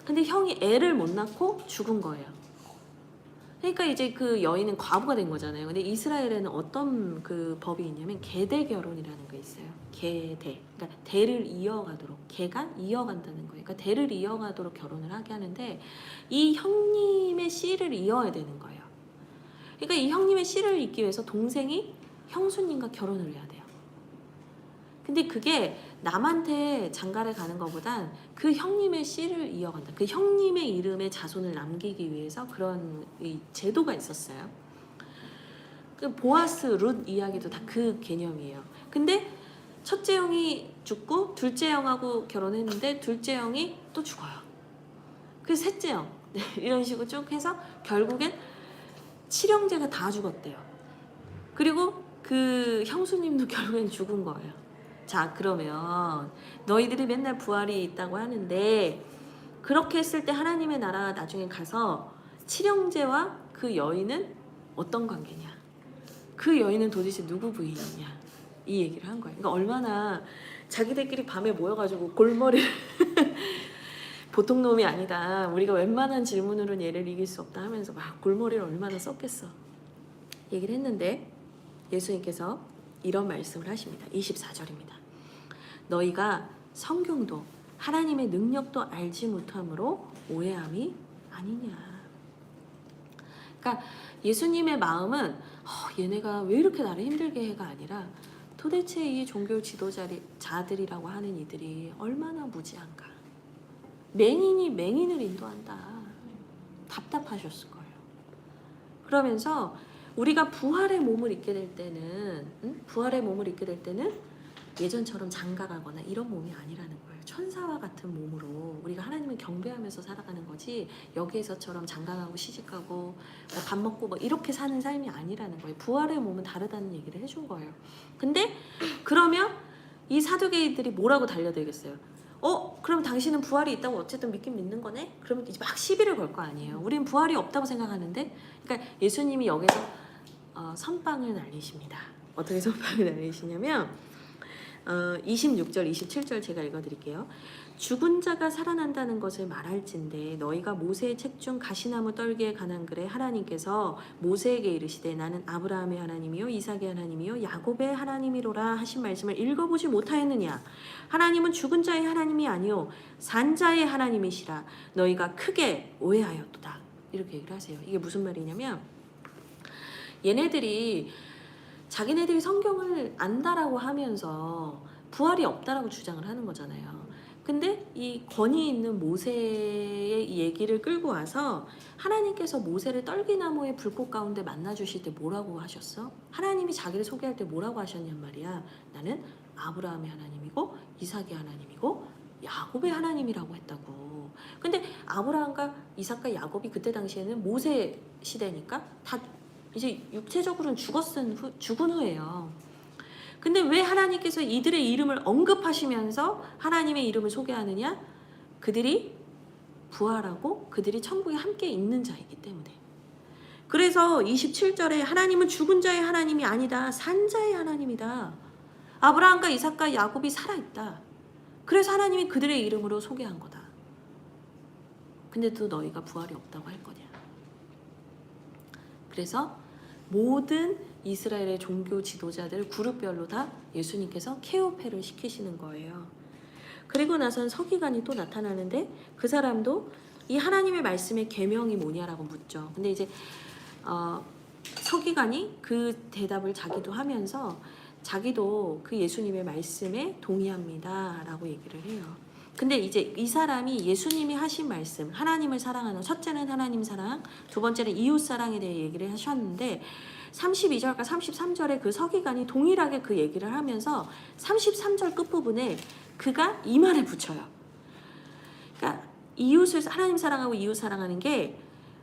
근데 형이 애를 못 낳고 죽은 거예요. 그러니까 이제 그 여인은 과부가 된 거잖아요. 근데 이스라엘에는 어떤 그 법이 있냐면 계대 결혼이라는 게 있어요. 계대. 그러니까 대를 이어가도록, 계가 이어간다는 거예요. 그러니까 대를 이어가도록 결혼을 하게 하는데 이 형님의 씨를 이어야 되는 거예요. 그러니까 이 형님의 씨를 잇기 위해서 동생이 형수님과 결혼을 해야 돼요. 근데 그게 남한테 장가를 가는 것보단 그 형님의 씨를 이어간다. 그 형님의 이름에 자손을 남기기 위해서 그런 이 제도가 있었어요. 그 보아스, 룻 이야기도 다 그 개념이에요. 근데 첫째 형이 죽고 둘째 형하고 결혼했는데 둘째 형이 또 죽어요. 그 셋째 형 이런 식으로 쭉 해서 결국엔 칠형제가 다 죽었대요. 그리고 그 형수님도 결국엔 죽은 거예요. 자, 그러면 너희들이 맨날 부활이 있다고 하는데 그렇게 했을 때 하나님의 나라 나중에 가서 칠형제와 그 여인은 어떤 관계냐, 그 여인은 도대체 누구 부인이냐, 이 얘기를 한 거예요. 그러니까 얼마나 자기들끼리 밤에 모여가지고 골머리를 보통 놈이 아니다, 우리가 웬만한 질문으로는 얘를 이길 수 없다 하면서 막 골머리를 얼마나 썼겠어 얘기를 했는데, 예수님께서 이런 말씀을 하십니다. 24절입니다. 너희가 성경도 하나님의 능력도 알지 못함으로 오해함이 아니냐. 그러니까 예수님의 마음은 얘네가 왜 이렇게 나를 힘들게 해가 아니라 도대체 이 종교 지도자들이라고 하는 이들이 얼마나 무지한가. 맹인이 맹인을 인도한다. 답답하셨을 거예요. 그러면서 우리가 부활의 몸을 입게 될 때는 부활의 몸을 입게 될 때는 예전처럼 장가가거나 이런 몸이 아니라는 거예요. 천사와 같은 몸으로 우리가 하나님을 경배하면서 살아가는 거지, 여기에서처럼 장가가고 시집가고 밥 먹고 뭐 이렇게 사는 삶이 아니라는 거예요. 부활의 몸은 다르다는 얘기를 해준 거예요. 근데 그러면 이 사두개인들이 뭐라고 달려들겠어요? 그럼 당신은 부활이 있다고 어쨌든 믿긴 믿는 거네? 그러면 이제 막 시비를 걸 거 아니에요. 우린 부활이 없다고 생각하는데. 그러니까 예수님이 여기서 선빵을 날리십니다. 어떻게 선빵을 날리시냐면 26절, 27절 제가 읽어드릴게요. 죽은 자가 살아난다는 것을 말할진대 너희가 모세의 책 중 가시나무 떨기에 관한 글에 하나님께서 모세에게 이르시되 나는 아브라함의 하나님이요 이삭의 하나님이요 야곱의 하나님이로라 하신 말씀을 읽어보지 못하였느냐. 하나님은 죽은 자의 하나님이 아니요 산 자의 하나님이시라 너희가 크게 오해하였도다. 이렇게 얘기를 하세요. 이게 무슨 말이냐면, 얘네들이 자기네들이 성경을 안다라고 하면서 부활이 없다라고 주장을 하는 거잖아요. 근데 이 권위 있는 모세의 이 얘기를 끌고 와서 하나님께서 모세를 떨기나무의 불꽃 가운데 만나 주실 때 뭐라고 하셨어? 하나님이 자기를 소개할 때 뭐라고 하셨냔 말이야. 나는 아브라함의 하나님이고 이삭의 하나님이고 야곱의 하나님이라고 했다고. 근데 아브라함과 이삭과 야곱이 그때 당시에는 모세 시대니까 다 이제 육체적으로는 죽은 후예요. 근데 왜 하나님께서 이들의 이름을 언급하시면서 하나님의 이름을 소개하느냐? 그들이 부활하고 그들이 천국에 함께 있는 자이기 때문에. 그래서 27절에 하나님은 죽은 자의 하나님이 아니다, 산 자의 하나님이다. 아브라함과 이삭과 야곱이 살아있다. 그래서 하나님이 그들의 이름으로 소개한 거다. 근데 또 너희가 부활이 없다고 할 거냐. 그래서 모든 이스라엘의 종교 지도자들 그룹별로 다 예수님께서 케오페를 시키시는 거예요. 그리고 나선 서기관이 또 나타나는데 그 사람도 이 하나님의 말씀의 계명이 뭐냐라고 묻죠. 근데 이제 서기관이 그 대답을 자기도 하면서 자기도 그 예수님의 말씀에 동의합니다 라고 얘기를 해요. 근데 이제 이 사람이 예수님이 하신 말씀, 하나님을 사랑하는, 첫째는 하나님 사랑, 두 번째는 이웃 사랑에 대해 얘기를 하셨는데 32절과 33절에 그 서기관이 동일하게 그 얘기를 하면서 33절 끝부분에 그가 이 말을 붙여요. 그러니까 이웃을, 하나님 사랑하고 이웃 사랑하는 게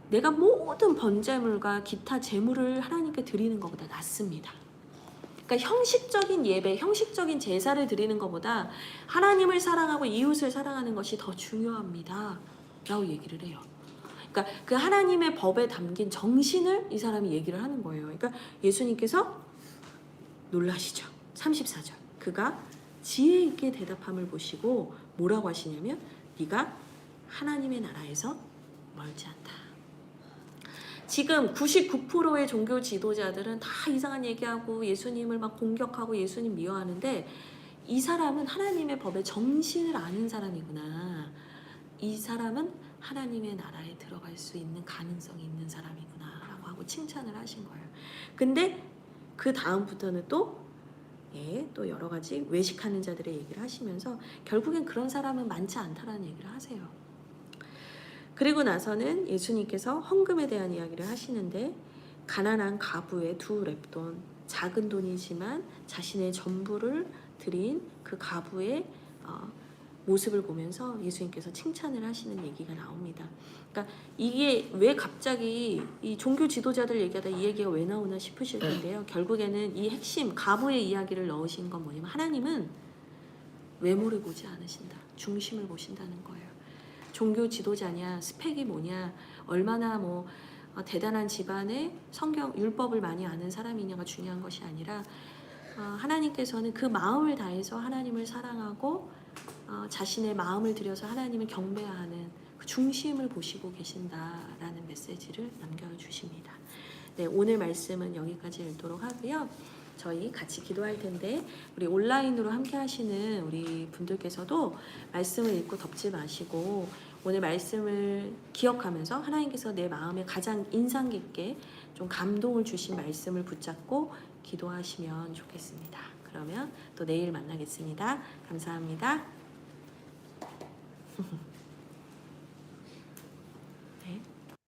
내가 모든 번제물과 기타 제물을 하나님께 드리는 것보다 낫습니다. 그러니까 형식적인 예배, 형식적인 제사를 드리는 것보다 하나님을 사랑하고 이웃을 사랑하는 것이 더 중요합니다 라고 얘기를 해요. 그러니까 그 하나님의 법에 담긴 정신을 이 사람이 얘기를 하는 거예요. 그러니까 예수님께서 놀라시죠. 34절. 그가 지혜 있게 대답함을 보시고 뭐라고 하시냐면 네가 하나님의 나라에서 멀지 않다. 지금 99%의 종교 지도자들은 다 이상한 얘기하고 예수님을 막 공격하고 예수님 미워하는데 이 사람은 하나님의 법의 정신을 아는 사람이구나. 이 사람은 하나님의 나라에 들어갈 수 있는 가능성이 있는 사람이구나 라고 하고 칭찬을 하신 거예요. 근데 그 다음부터는 또 여러 가지 외식하는 자들의 얘기를 하시면서 결국엔 그런 사람은 많지 않다라는 얘기를 하세요. 그리고 나서는 예수님께서 헌금에 대한 이야기를 하시는데 가난한 가부의 2렙돈, 작은 돈이지만 자신의 전부를 드린 그 가부의 모습을 보면서 예수님께서 칭찬을 하시는 얘기가 나옵니다. 그러니까 이게 왜 갑자기 이 종교 지도자들 얘기하다 이 얘기가 왜 나오나 싶으실 텐데요. 결국에는 이 핵심 가부의 이야기를 넣으신 건 뭐냐면 하나님은 외모를 보지 않으신다. 중심을 보신다는 거예요. 종교 지도자냐, 스펙이 뭐냐, 얼마나 뭐 대단한 집안의 성경 율법을 많이 아는 사람이냐가 중요한 것이 아니라 하나님께서는 그 마음을 다해서 하나님을 사랑하고 자신의 마음을 들여서 하나님을 경배하는 그 중심을 보시고 계신다라는 메시지를 남겨주십니다. 네, 오늘 말씀은 여기까지 읽도록 하고요. 저희 같이 기도할 텐데 우리 온라인으로 함께 하시는 우리 분들께서도 말씀을 읽고 덮지 마시고 오늘 말씀을 기억하면서 하나님께서 내 마음에 가장 인상 깊게 좀 감동을 주신 말씀을 붙잡고 기도하시면 좋겠습니다. 그러면 또 내일 만나겠습니다. 감사합니다.